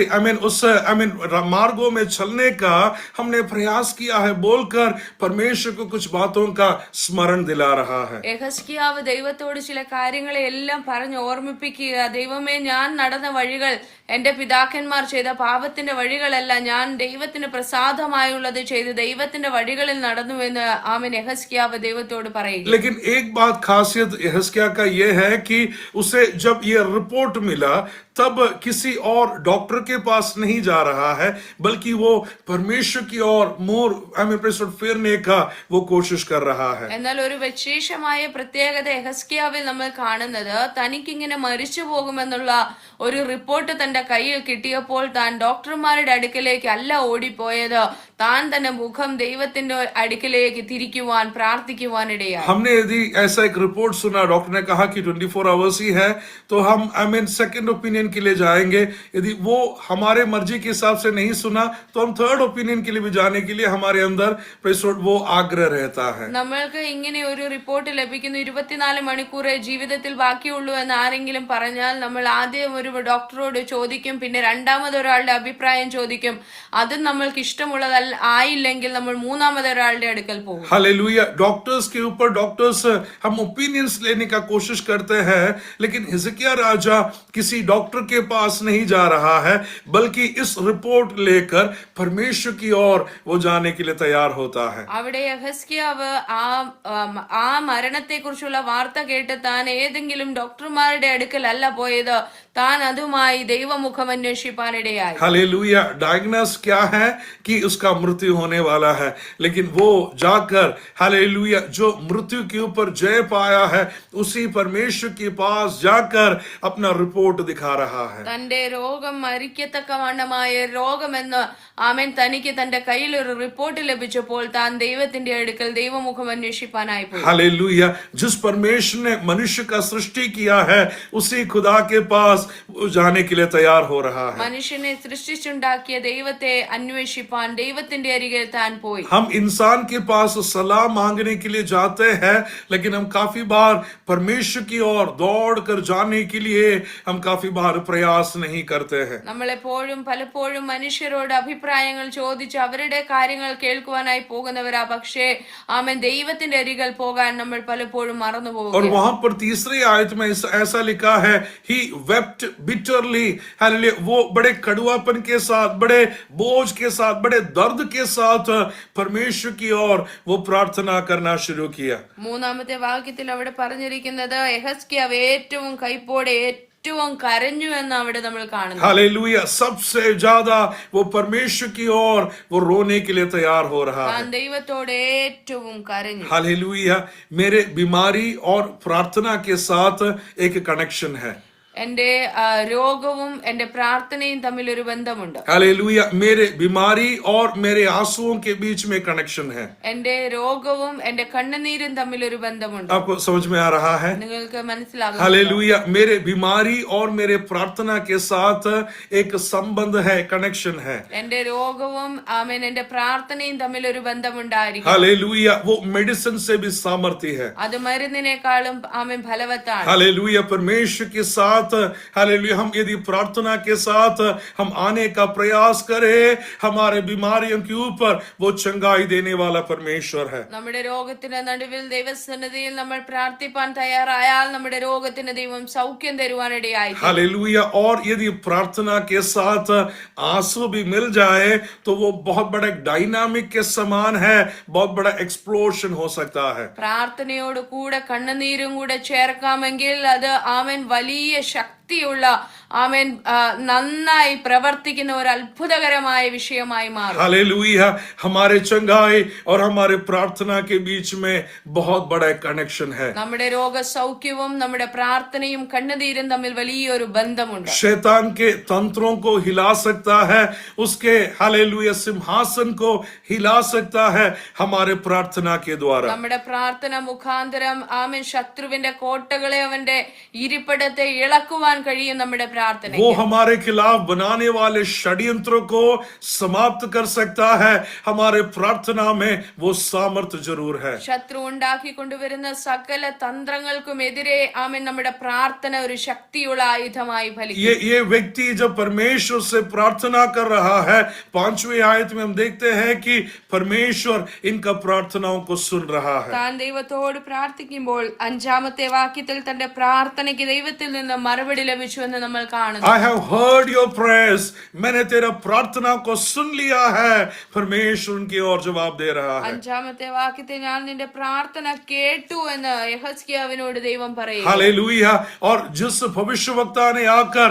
उस मार्गों में चलने का हमने प्रयास किया है बोलकर परमेश्वर को कुछ बातों का स्मरण दिला रहा है। യെഹസ്കിയാവ് ദൈവത്തോട് ചില കാര്യങ്ങളെ എല്ലാം പറഞ്ഞ് ഓർമ്മിപ്പിക്കുക. ദൈവമേ, ഞാൻ നടന്ന വഴികൾ എന്റെ പിതാക്കന്മാർ ചെയ്ത പാപത്തിന്റെ വഴികളല്ല, ഞാൻ ദൈവത്തിന് പ്രസാദമായുള്ളത് ചെയ്ത് ദൈവത്തിന്റെ വഴികളിൽ നടന്നുവെന്ന് ആമേൻ യെഹസ്കിയാവ് ദൈവത്തോട് പറയുക. लेकिन एक बात खासियत यहस्किय्याह का यह है कि उसे जब यह रिपोर्ट मिला तब किसी और डॉक्टर के पास नहीं जा रहा है, बल्कि वो परमेश्वर की ओर फेरने का वो कोशिश कर रहा है। എന്നാൽ ഒരു വിശേഷമായ പ്രത്യേകത യെഹസ്കിയാവിൽ നമ്മൾ കാണുന്നത് തനിക്കിങ്ങനെ മരിച്ചു പോകുമെന്നുള്ള ഒരു റിപ്പോർട്ട് തന്റെ കയ്യിൽ കിട്ടിയപ്പോൾ താൻ ഡോക്ടർമാരുടെ അടുക്കലേക്ക് അല്ല ഓടിപ്പോയത്, താൻ തന്നെ മുഖം ദൈവത്തിന്റെ അടുക്കലേക്ക് തിരിക്കുവാൻ പ്രാർത്ഥിക്കുവാൻ ഇടയായി. हमने यदि ऐसा एक रिपोर्ट सुना, डॉक्टर ने कहा कि 24 आवर्स ही है, तो हम सेकंड ओपिनियन के लिए जाएंगे। यदि वो हमारे मर्जी के हिसाब से नहीं सुना तो हम थर्ड ओपिनियन के लिए भी जाने के लिए हमारे अंदर वो आग्रह रहता है। നമ്മൾക്ക് ഇങ്ങനെ ഒരു റിപ്പോർട്ട് ലഭിക്കുന്നു, 24 മണിക്കൂറേ ജീവിതത്തിൽ ബാക്കിയുള്ളൂ എന്ന് ആരെങ്കിലും പറഞ്ഞാൽ നമ്മൾ ആദ്യം ഒരു ഡോക്ടറോട് ചോദിക്കും, പിന്നെ രണ്ടാമതൊരാളുടെ അഭിപ്രായം ചോദിക്കും. അതും നമ്മൾക്ക് ഇഷ്ടമുള്ളതല്ല ആയില്ലെങ്കിൽ നമ്മൾ മൂന്നാമതൊരാളുടെ അടുക്കൽ പോകും. हालेलुया। डॉक्टर्स के ऊपर डॉक्टर्स हम ओपिनियंस लेने का कोशिश करते हैं, लेकिन हिजकिय्याह राजा किसी डॉक्टर के पास नहीं जा रहा है, बल्कि इस रिपोर्ट लेकर परमेश्वर की ओर वो जाने के लिए तैयार होता है। അവിടെ യെഹസ്കിയാവ് ആ മരണത്തെ കുറിച്ചുള്ള വാർത്ത കേട്ട് താൻ ഏതെങ്കിലും ഡോക്ടർമാരുടെ അടുക്കൽ അല്ല പോയത്, താൻ അതുമായി ദൈവമുഖം അന്വേഷിപ്പാനിടയായി. हालेलुया। डायग्नोस क्या है कि उसका मृत्यु होने वाला है, लेकिन वो जाकर हालेलुया जो मृत्यु के ऊपर जय पाया है उसी परमेश्वर के पास जाकर अपना रिपोर्ट दिखा रहा है। തന്റെ രോഗം മരിക്കത്തക്കവണ്ണമായ രോഗമെന്ന് ആമേൻ തനിക്ക് തന്റെ കയ്യിൽ ഒരു റിപ്പോർട്ട് ലഭിച്ചപ്പോൾ താൻ ദൈവത്തിന്റെ അടുക്കൽ ദൈവമുഖം അന്വേഷിപ്പാനായി പോയി. हालेलुया. जिस परमेश्वर ने मनुष्य का सृष्टि किया है उसी खुदा के पास जाने के लिए तैयार हो रहा है. മനുഷ്യനെ സൃഷ്ടിച്ചുണ്ടാക്കിയ ദൈവത്തെ അന്വേഷിപ്പാൻ ദൈവത്തിന്റെ അരികിൽ താൻ പോയി. हम इंसान के पास सलाह मांगने के लिए जाते हैं, लेकिन हम काफी बार परमेश्वर की ओर दौड़ कर जाने के लिए हम काफी बार प्रयास नहीं करते हैं. നമ്മളെപ്പോഴും പലപ്പോഴും മനുഷ്യരോട് അഭിപ്രായങ്ങൾ ചോദിച്ച് അവരുടെ കാര്യങ്ങൾ കേൾക്കുവാനായി പോകുന്നവരാ. പക്ഷേ ആമേൻ ദൈവത്തിന്റെ അരികിൽ പോകാൻ നമ്മൾ പലപ്പോഴും മറന്നു और പോകും. वहां पर तीसरी आयत में ऐसा लिखा है, he wept bitterly. हालेलुया. वो बड़े कड़वापन के साथ, बड़े बोझ के साथ, बड़े दर्द के साथ परमेश्वर की ओर वो प्रार्थना करना शुरू किया. മൂന്നാമത്തെ വാക്യത്തിൽ അവിടെ പറഞ്ഞിരിക്കുന്നത് യെഹെസ്കേൽ ഏറ്റവും കൈപ്പോടെ ഏറ്റവും കരഞ്ഞു എന്ന് അവിടെ നമ്മൾ കാണുന്നു. हालेलुया. सबसे ज्यादा वो परमेश्वर की ओर वो रोने के लिए तैयार हो रहा है. താൻ ദൈവത്തോട് ഏറ്റവും കരഞ്ഞു. हालेलुया. मेरे बीमारी और प्रार्थना के साथ एक कनेक्शन है. എന്റെ രോഗവും എന്റെ പ്രാർത്ഥനയും തമ്മിൽ ഒരു ബന്ധമുണ്ട്. हालेलुया. मेरे बीमारी और मेरे आंसुओं के बीच में कनेक्शन है. എന്റെ രോഗവും എന്റെ കണ്ണുനീരും തമ്മിൽ ഒരു ബന്ധമുണ്ട്. आपको समझ में आ रहा है? നിങ്ങൾക്ക് മനസ്സിലാകും. हालेलुया. मेरे बीमारी और मेरे प्रार्थना के साथ एक संबंध है, कनेक्शन है. എന്റെ രോഗവും ആമേൻ എന്റെ പ്രാർത്ഥനയും തമ്മിൽ ഒരു ബന്ധമുണ്ടായിരിക്കും. हालेलुया. वो मेडिसिन से भी सामर्थ्य है. അത് മരുന്നിനേക്കാളും ആമേൻ ഫലവത്താണ്. हालेलुया. परमेश्वर के साथ हालेलुया हम यदि प्रार्थना के साथ हम आने का प्रयास करें, हमारे बीमारियों के ऊपर वो चंगाई देने वाला परमेश्वर है. നമ്മുടെ രോഗത്തിന്റെ നടുവിൽ ദൈവസന്നിധിയിൽ നമ്മൾ പ്രാർത്ഥിപ്പാൻ തയ്യാറായാൽ നമ്മുടെ രോഗത്തിന് ദൈവം സൗഖ്യം തരുവാനിടയായി. हालेलुया. और यदि प्रार्थना के साथ आंसू भी मिल जाए तो वो बहुत बड़ा डायनामिक के समान है, बहुत बड़ा एक्सप्लोशन हो सकता है. പ്രാർത്ഥനയോട് കൂടെ കണ്ണുനീരും കൂടെ ചേർക്കാമെങ്കിൽ അത് ആമേൻ വലിയ ശക്തിയുള്ള ആമേൻ നന്നായി പ്രവർത്തിക്കുന്ന ഒരു അത്ഭുതകരമായ വിഷയമായി മാറും. हालेलुया. हमारे चंगाई और हमारे प्रार्थना के बीच में बहुत बड़ा कनेक्शन है. നമ്മുടെ രോഗസൗഖ്യവും നമ്മുടെ പ്രാർത്ഥനയും കണ്ണുനീരും തമ്മിൽ വലിയൊരു ബന്ധമുണ്ട്. शैतान के तंत्रों को हिला सकता है, उसके हालेलुया सिंहासन को हिला सकता है हमारे प्रार्थना के द्वारा. നമ്മുടെ പ്രാർത്ഥന മുഖാന്തരം ആമേൻ ശത്രുവിന്റെ കോട്ടകളെ അവന്റെ ഇരിപ്പിടത്തെ ഇളക്കുവാൻ കഴിയും. നമ്മുടെ പ്രാർത്ഥന वो हमारे खिलाफ बनाने वाले षड्यंत्रों को समाप्त कर सकता है. हमारे प्रार्थना में वो सामर्थ्य जरूर है. ശത്രു ഉണ്ടാക്കിക്കൊണ്ടുവരുന്ന സകല തന്ത്രങ്ങൾക്കും എതിരെ ആമേൻ നമ്മുടെ പ്രാർത്ഥന ഒരു ശക്തിയുള്ള ആയുധമായി ഫലിക്കും. ये व्यक्ति जब परमेश्वर से प्रार्थना कर रहा है, 5वीं आयत में हम देखते हैं कि परमेश्वर इनका प्रार्थनाओं को सुन रहा है. താൻ ദൈവത്തോട് പ്രാർത്ഥിക്കുമ്പോൾ 5ാമത്തെ വാക്യത്തിൽ തന്റെ പ്രാർത്ഥനയ്ക്ക് ദൈവത്തിൽ നിന്ന് മറുപടി ലഭിച്ചു എന്ന് നമ്മൾ കാണുന്നു. I have heard your prayers. मैंने तेरा प्रार्थना को सुन लिया है. परमेश्वर उनकी ओर जवाब दे रहा है. 5ാമത്തെ വാക്യത്തിൽ ഞാൻ നിന്റെ പ്രാർത്ഥന കേട്ടു എന്ന് യെഹെസ്കേലിനോട് ദൈവം പറയുന്നു. हालेलुया. और जिस भविष्यवक्ता ने आकर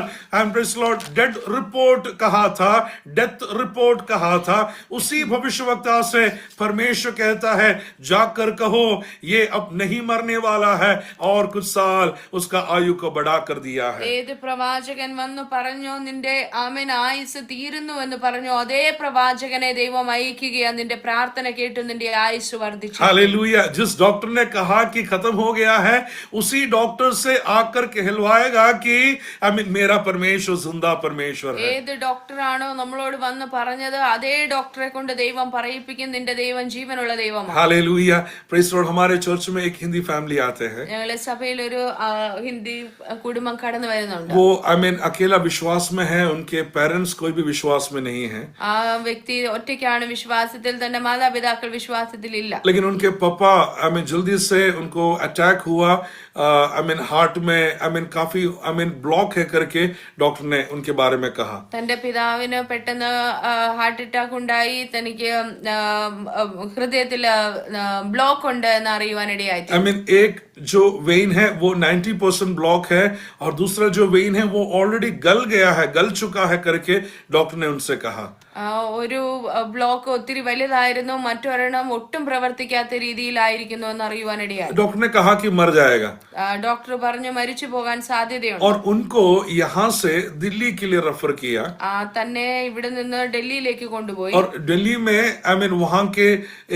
डेड रिपोर्ट कहा था, डेथ रिपोर्ट कहा था, उसी भविष्यवक्ता से परमेश्वर कहता है जाकर कहो ये अब नहीं मरने वाला है और कुछ साल उसका आयु को बढ़ा कर दिया है. ഏത് പ്രവാചകൻ വന്നു പറഞ്ഞോ നിന്റെ ആമേൻ ആയുസ് തീരുന്നു എന്ന് പറഞ്ഞു, അതേ പ്രവാചകനെ ദൈവം അയക്കുകയാ. നിന്റെ പ്രാർത്ഥന കേട്ടു നിന്റെ ആയുസ് വർദ്ധിച്ചു. हालेलुया. जिस डॉक्टर ने कहा कि खत्म हो गया है, उसी डॉक्टर से आकर कहलवाएगा कि मेरा परमेश्वर जिंदा परमेश्वर है. ഏത് ഡോക്ടറാണോ നമ്മളോട് വന്ന് പറഞ്ഞത് അതേ ഡോക്ടറെ കൊണ്ട് ദൈവം പറയിപ്പിക്കും നിന്റെ ദൈവം ജീവനുള്ള ദൈവമാണ്. हालेलुया. Praise Lord. हमारे चर्च में एक हिंदी फैमिली आते हैं. ഞങ്ങളെ സഭയിൽ ഒരു ഹിന്ദി കുടുംബം കടന്നു വരുന്നുണ്ട്. वो अकेला विश्वास में है, उनके पेरेंट्स कोई भी विश्वास में नहीं है, ആ വ്യക്തി ഒറ്റയ്ക്കാണ് വിശ്വാസത്തിൽ, തന്റെ മാതാപിതാക്കൾ വിശ്വാസത്തിൽ ഇല്ല. लेकिन उनके पापा जल्दी से उनको अटैक हुआ, हार्ट में काफी ब्लॉक है करके डॉक्टर ने उनके बारे में कहा. തന്റെ പിതാവിന് പെട്ടെന്ന് ഹാർട്ട് അറ്റാക്ക് ഉണ്ടായി, തനിക്ക് ഹൃദയത്തിൽ ബ്ലോക്ക് ഉണ്ട് എന്ന് അറിയുവാനിടയായി. एक जो वेन है वो 90% ब्लॉक है और दूसरा जो वेन है वो ऑलरेडी गल गया है, गल चुका है करके डॉक्टर ने उनसे कहा. ഒരു ബ്ലോക്ക് ഒത്തിരി വലുതായിരുന്നു, മറ്റൊരെണ്ണം ഒട്ടും പ്രവർത്തിക്കാത്ത രീതിയിലായിരിക്കുന്നു എന്ന് അറിയുവാനിടയായി. डॉक्टर ने कहा कि मर जाएगा ഡോക്ടർ പറഞ്ഞു മരിച്ചു പോകാൻ സാധ്യതയുണ്ട്. और उनको यहाँ से दिल्ली के लिए रेफर किया തന്നെ ഇവിടെ നിന്ന് ഡൽഹിയിലേക്ക് കൊണ്ടുപോയി. और दिल्ली में वहां के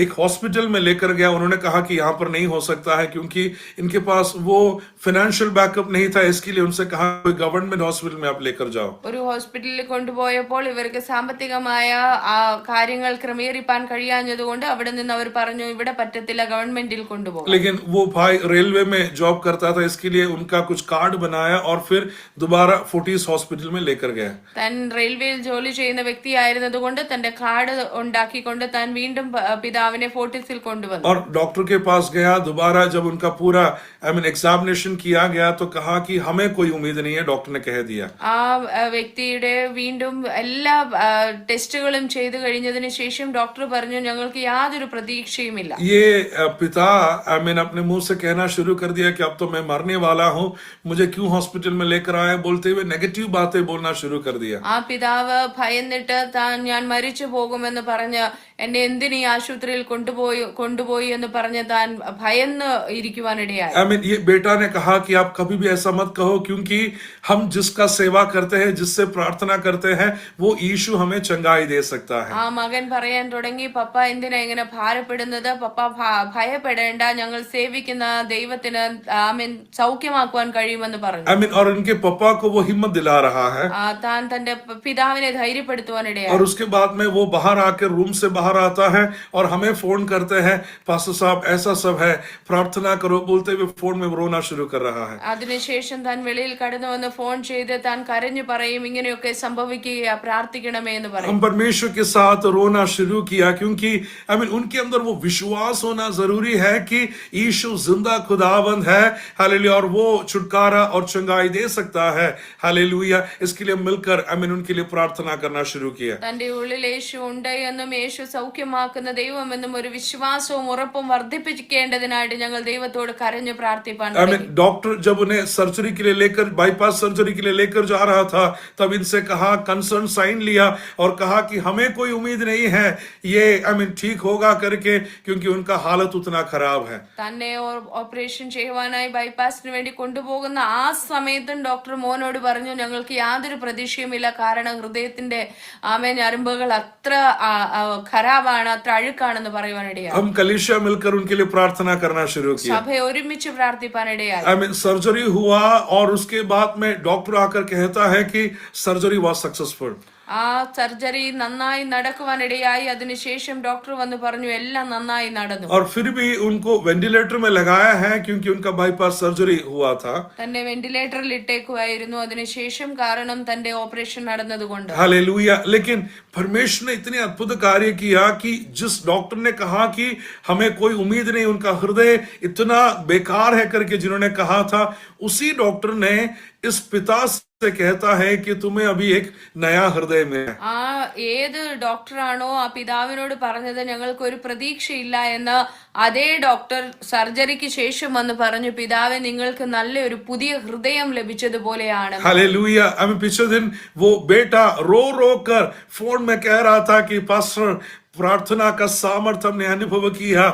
एक हॉस्पिटल में लेकर गया. उन्होंने कहा कि यहाँ पर नहीं हो सकता है क्योंकि इनके पास वो फाइनेंशियल बैकअप नहीं था, इसके लिए उनसे कहा कोई गवर्नमेंट हॉस्पिटल में आप लेकर जाओ. ഒരു ഹോസ്പിറ്റലിൽ കൊണ്ടുപോയപ്പോൾ ഇവർക്ക് സാമ്പത്തികമായ കാര്യങ്ങൾ ക്രമീകരിക്കാൻ കഴിയാഞ്ഞതുകൊണ്ട് അവിടെ നിന്ന് അവർ പറഞ്ഞു ഇവിടെ പറ്റത്തില്ല, ഗവൺമെന്റിൽ കൊണ്ടുപോകും. लेकिन वो भाई रेलवे में जॉब करता था, इसके लिए उनका कुछ कार्ड बनाया और फिर दोबारा फोर्टिस हॉस्पिटल में लेकर गया. താൻ റെയിൽവേയിൽ ജോലി ചെയ്യുന്ന വ്യക്തിയായിരുന്നതുകൊണ്ട് തന്റെ കാർഡ് ഉണ്ടാക്കിക്കൊണ്ട് താൻ വീണ്ടും പിതാവിനെ ഫോർട്ടിസിൽ കൊണ്ടുവന്നു. और डॉक्टर के पास गया दोबारा. जब उनका पूरा एग्जामिनेशन किया गया तो कहा कि हमें कोई उम्मीद नहीं है, डॉक्टर ने कह दिया. ആ വ്യക്തിയുടെ വീണ്ടും എല്ലാ ടെസ്റ്റുകളും ചെയ്തു കഴിഞ്ഞതിന് ശേഷം ഡോക്ടർ പറഞ്ഞു ഞങ്ങൾക്ക് യാതൊരു പ്രതീക്ഷയുമില്ല. ये पिता अपने मुंह से कहना शुरू कर दिया कि अब तो मैं मरने वाला हूँ, मुझे क्यों हॉस्पिटल में लेकर आए, बोलते हुए नेगेटिव बातें बोलना शुरू कर दिया. ആ പിതാവ് ഭയന്നിട്ട് താൻ ഞാൻ മരിച്ചു പോകുമെന്ന് പറഞ്ഞ് എന്നെ എന്തിനീ ആശുപത്രിയിൽ കൊണ്ടുപോയി എന്ന് പറഞ്ഞ് താൻ ഭയന്ന് ഇരിക്കുവാനിടയായി. ये बेटा ने कहा कि आप कभी भी ऐसा मत कहो क्योंकि हम जिसका सेवा करते हैं, जिससे प्रार्थना करते हैं, वो यीशु हमें चंगाई दे सकता है. ആ മകൻ പറയാൻ തുടങ്ങി, പപ്പ എന്തിനാ ഇങ്ങനെ ഭാരപ്പെടുന്നത്, പപ്പ ഭയപ്പെടേണ്ട, ഞങ്ങൾ സേവിക്കുന്ന ദൈവത്തിന് ആമേൻ സൗഖ്യമാക്കുവാൻ കഴിയുമെന്ന് പറഞ്ഞു. और उनके पापा को वो हिम्मत दिला रहा है. താൻ തന്റെ പിതാവിനെ ധൈര്യപ്പെടുത്തുവാനിടയായി. और उसके बाद में वो बाहर आकर रूम से बाहर आता है और हमें फोन करते हैं, पास्टर साहब ऐसा सब है, प्रार्थना करो, बोलते हुए फोन में रोना शुरू कर रहा है. അതിനുശേഷം താൻ വെളിയിൽ കടന്നു വന്ന് ഫോൺ ചെയ്ത് താൻ കരഞ്ഞു പറയും ഇങ്ങനെയൊക്കെ സംഭവിക്കുക, प्रार्थിക്കണമേ എന്ന് പറയും. हम परमेश्वर के साथ रोना शुरू किया क्योंकि उनके अंदर वो विश्वास होना जरूरी है कि यीशु जिंदा खुदावंद है, हालेलुया, और वो छुटकारा और चंगाई दे सकता है, हालेलुया. इसके लिए मिलकर उनके लिए प्रार्थना करना शुरू किया. തന്റെ ഉള്ളിൽ യേശു ഉണ്ട് എന്നും യേശു സൗഖ്യമാക്കുന്ന ദൈവമെന്നും ഒരു വിശ്വാസവും ഉറപ്പും വർദ്ധിപ്പിക്കേണ്ടതിനായിട്ട് ഞങ്ങൾ ദൈവത്തോട് കരഞ്ഞു പ്രാർത്ഥിപ്പാൻ. डॉक्टर जब उन्हें सर्जरी के लिए लेकर, बाईपास सर्जरी के लिए लेकर जा रहा था, तब इनसे कहा, कंसर्न साइन लिया और कहा कि हमें कोई उम्मीद नहीं है ये ठीक होगा करके, क्योंकि उनका हालत उतना खराब है. തന്നെ ഓപ്പറേഷൻ ചെയ്യുവാനായി ബൈപ്പാസിന് വേണ്ടി കൊണ്ടുപോകുന്ന ആ സമയത്തും ഡോക്ടർ മോനോട് പറഞ്ഞു ഞങ്ങൾക്ക് യാതൊരു പ്രതീക്ഷയുമില്ല, കാരണം ഹൃദയത്തിന്റെ ഞരമ്പുകൾ അത്ര ഖരാബാണ്, അത്ര അഴുക്കാണെന്ന് പറയുവാനിടയായി. हम कलीसिया मिलकर उनके लिए प्रार्थना करना शुरू किया. സഭ ഒരുമിച്ച് പ്രാർത്ഥിപ്പാനിടയായി. सर्जरी हुआ और उसके बाद में डॉक्टर आकर कहता है कि सर्जरी वॉज सक्सेसफुल. ആ സർജറി നന്നായി നടക്കുവാനിടയായി. അതിനുശേഷം ഡോക്ടർ വന്ന് പറഞ്ഞു എല്ലാം നന്നായി നടന്നു. और फिर भी उनको वेंटिलेटर में लगाया है क्योंकि उनका बाईपास सर्जरी हुआ था. തന്നെ വെന്റിലേറ്ററിൽ ഇട്ടേക്കുമായിരുന്നു അതിനുശേഷം, കാരണം തന്റെ ഓപ്പറേഷൻ നടന്നതുകൊണ്ട്. हालेलुया. लेकिन परमेश्वर ने इतने अद्भुत कार्य किया कि जिस डॉक्टर ने कहा कि हमें कोई उम्मीद नहीं, उनका हृदय इतना बेकार है करके जिन्होंने कहा था, उसी डॉक्टर ने इस पिता से कहता है कि तुम्हें अभी एक नया हृदय में है. ആ ഏത് ഡോക്ടറാണോ ആ പിതാവിനോട് പറഞ്ഞത് ഞങ്ങൾക്ക് ഒരു പ്രതീക്ഷയില്ല എന്ന്, അതേ ഡോക്ടർ സർജറിക്ക് ശേഷം വന്ന് പറഞ്ഞു പിതാവെ നിങ്ങൾക്ക് നല്ലൊരു പുതിയ ഹൃദയം ലഭിച്ചതുപോലെയാണ്. हालेलुया. पिछले दिन वो बेटा रो रो कर फोन में कह रहा था कि पास्टर प्रार्थना का सामर्थ्य हमने अनुभव किया.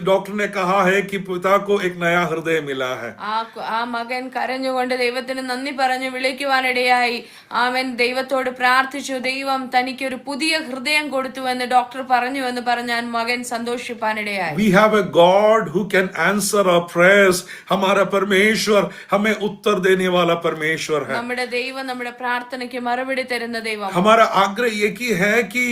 डॉक्टर ने कहा है कि पिता को एक नया हृदय मिला है. ആ മകൻ കരഞ്ഞുകൊണ്ട് ദൈവത്തിന് നന്ദി പറഞ്ഞു വിളിക്കുവാനിടയായി. അവൻ ദൈവത്തോട് പ്രാർത്ഥിച്ചു, ദൈവം തനിക്കൊരു പുതിയ ഹൃദയം കൊടുത്തു എന്ന് ഡോക്ടർ പറഞ്ഞു എന്ന് പറഞ്ഞാൽ മകൻ സന്തോഷിപ്പാനിടയായി. We have a God who can answer our prayers. हमारा परमेश्वर हमें उत्तर देने वाला परमेश्वर है. നമ്മുടെ ദൈവം നമ്മുടെ പ്രാർത്ഥനയ്ക്ക് മറുപടി തരുന്ന ദൈവം. हमारा आग्रह एक ही है कि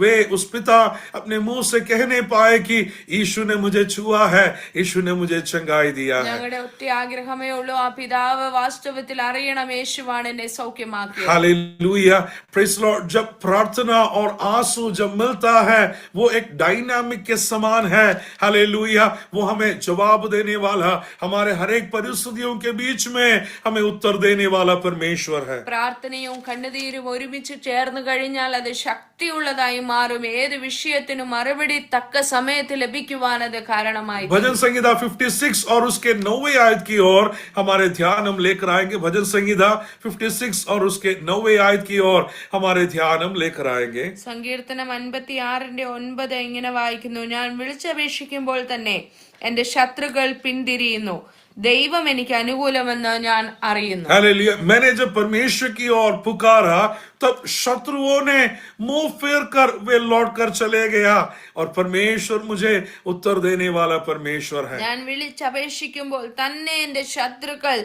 वे उस पिता अपने मुंह से कह नहीं पाए कि यीशु ने मुझे छुआ है, यीशु ने मुझे चंगाई दिया है. ഞങ്ങളുടെ ഒറ്റ ആഗ്രഹമേ ഉള്ളൂ, ആ പിതാവ് വാസ്തവത്തിൽ അറിയണം യേശുവാണ് എന്നെ സൗഖ്യമാക്കിയത്. हालेलुया. Praise Lord. जब प्रार्थना और आंसू जब मिलता है वो एक डायनामिक के समान है. हालेलुया. वो हमें जवाब देने वाला, हमारे हर एक परिस्थितियों के बीच में हमें उत्तर देने वाला परमेश्वर है. പ്രാർത്ഥനയും കണ്ണുനീരും ഒരുമിച്ച് ചേർന്ന് കഴിഞ്ഞാൽ അത് ശക്തിയുള്ളതായി മാറും. ഏത് വിഷയത്തിനും മറുപടി തക്ക സമയത്ത് ലഭിക്കുവാൻ അത് കാരണമായി. भजन संहिता 56 और उसके 9वें आयत की ओर हमारे ध्यान हम लेकर आएंगे. भजन संहिता 56 और उसके 9वें आयत की ओर हमारे ध्यान हम लेकर आएंगे. സങ്കീർത്തനം 56:9 ഇങ്ങനെ വായിക്കുന്നു: ഞാൻ വിളിച്ചപേക്ഷിക്കുമ്പോൾ തന്നെ എന്റെ ശത്രുക്കൾ പിന്തിരിയുന്നു, ദൈവം എനിക്ക് അനുകൂലമെന്ന് ഞാൻ അറിയുന്നു. हालेलुया. मैंने जब परमेश्वर की ओर पुकारा तब शत्रुओं ने मुंह फेर कर वे लौट कर चले गया और परमेश्वर मुझे उत्तर देने वाला परमेश्वर है. ഞാൻ വിളിച്ചപേക്ഷിക്കുമ്പോൾ തന്നെ എന്റെ ശത്രുക്കൾ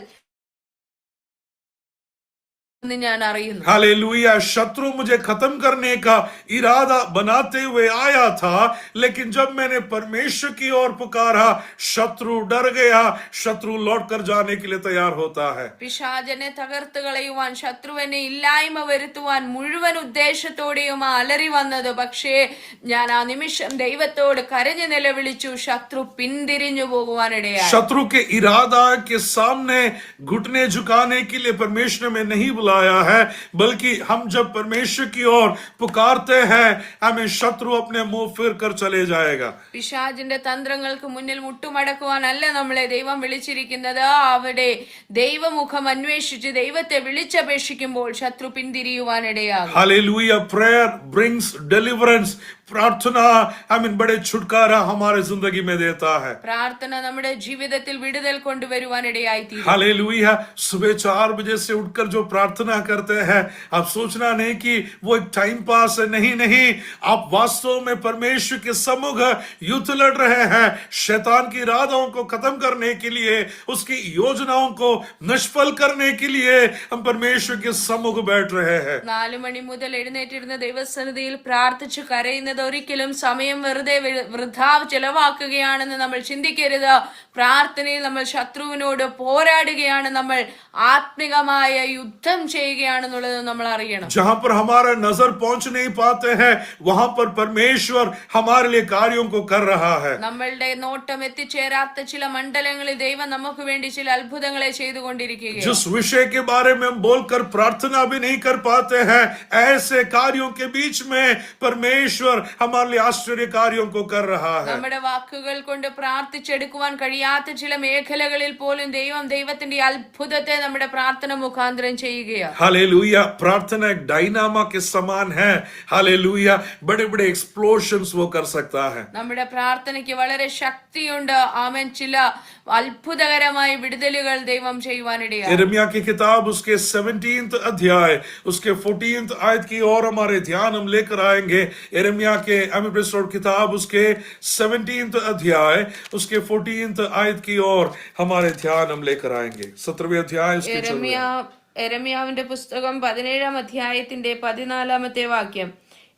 എന്ന് ഞാൻ അറിയുന്നു. हालेलुया. शत्रु मुझे खत्म करने का इरादा बनाते हुए आया था, लेकिन जब मैंने परमेश्वर की ओर पुकारा शत्रु डर गया. शत्रु लौट कर जाने के लिए तैयार होता है. പിശാചനെ തകർത്ത് കളയുവാൻ, ശത്രുവിനെ ഇല്ലായ്മ വരുത്തുവാൻ മുഴുവൻ ഉദ്ദേശത്തോടെയും അലറി വന്നത്. പക്ഷേ ഞാൻ ആ നിമിഷം ദൈവത്തോട് കരഞ്ഞു നിലവിളിച്ചു, ശത്രു പിന്തിരിഞ്ഞു പോകുവാനിടയായി. शत्रु के इरादा के सामने घुटने झुकाने के लिए परमेश्वर में नहीं बुलाया है, बल्कि हम जब परमेश्वर की ओर पुकारते हैं हमें शत्रु अपने मुंह फिर कर चले जाएगा. പിശാചിന്റെ തന്ത്രങ്ങൾക്ക് മുന്നിൽ മുട്ടുമടക്കുവാനല്ല നമ്മളെ ദൈവം വിളിച്ചിരിക്കുന്നത്. അവിടെ ദൈവമുഖം അന്വേഷിച്ച് ദൈവത്തെ വിളിച്ചപേക്ഷിക്കുമ്പോൾ ശത്രു പിന്തിരിയുവാനിടയാകും. हालेलुया. Prayer brings deliverance. प्रार्थना बड़े छुटकारा हमारे जिंदगी में देता है. പ്രാർത്ഥന നമ്മുടെ ജീവിതത്തിൽ വിടുതൽ കൊണ്ടുവരുവാനിടയായി തീരും. हालेलुया. सुबह 4 बजे से उठकर जो प्रार्थना करते हैं, आप सोचना नहीं कि वो एक टाइम पास है. नहीं नहीं, आप वास्तव में परमेश्वर के सम्मुख युद्ध लड़ रहे हैं. शैतान की इरादों को खत्म करने के लिए, उसकी योजनाओं को निष्फल करने के लिए हम परमेश्वर के सम्मुख बैठ रहे हैं. 4 മണി മുതൽ എഴുന്നേറ്റിരുന്ന ദൈവസന്നിധിയിൽ പ്രാർത്ഥിച്ചു കരയുന്നത് ഒരിക്കലും സമയം വെറുതെ വൃഥാ ചെലവാക്കുകയാണെന്ന് നമ്മൾ ചിന്തിക്കരുത്. പ്രാർത്ഥനയിൽ നമ്മൾ ശത്രുവിനോട് പോരാടുകയാണ്, നമ്മൾ ആത്മികമായ യുദ്ധം ചെയ്യുകയാണെന്നുള്ളത് നമ്മൾ അറിയണം. जहां पर हमारा नजर पहुंच नहीं पाते हैं वहां पर परमेश्वर हमारे लिए कार्यों को कर रहा है. നമ്മളുടെ നോട്ടം എത്തിച്ചേരാത്ത ചില മണ്ഡലങ്ങളിൽ ദൈവം നമുക്ക് വേണ്ടി ചില അത്ഭുതങ്ങളെ ചെയ്തുകൊണ്ടിരിക്കുകയാണ്. जिस विषय के बारे में हम बोलकर प्रार्थना भी नहीं कर पाते हैं, ऐसे कार्यों के बीच में परमेश्वर हमारे लिए आश्चर्य कार्यों को कर रहा है. നമ്മുടെ വാക്കുകൾ കൊണ്ട് പ്രാർത്ഥിച്ചെടുക്കുവാൻ കഴിയാത്ത ചില മേഖലകളിൽ പോലും ദൈവം ദൈവത്തിന്റെ അത്ഭുതത്തെ നമ്മുടെ പ്രാർത്ഥന മുഖാന്തരം ചെയ്യുകയാണ്. हालेलुया. प्रार्थना एक डायनामा के समान है. हालेलुया. बड़े बड़े एक्सप्लोशंस वो कर सकता है. നമ്മുടെ പ്രാർത്ഥനയ്ക്ക് വളരെ ശക്തിയുണ്ട്. ആമേൻ. ചില അത്ഭുതകരമായ വിടുതലുകൾ ദൈവം ചെയ്യുവാനിടയാണ്. यिर्मयाह की किताब उसके 17th अध्याय उसके 14th आयत की ओर हमारे ध्यान हम लेकर आएंगे. यिर्मयाह के किताब उसके 17th अध्याय उसके 14th आयत की ओर हमारे ध्यान हम लेकर आएंगे. 17वें अध्याय उसके 14. യെരമ്യാവിന്റെ പുസ്തകം 17-ാം അധ്യായത്തിന്റെ 14-ാമത്തെ വാക്യം: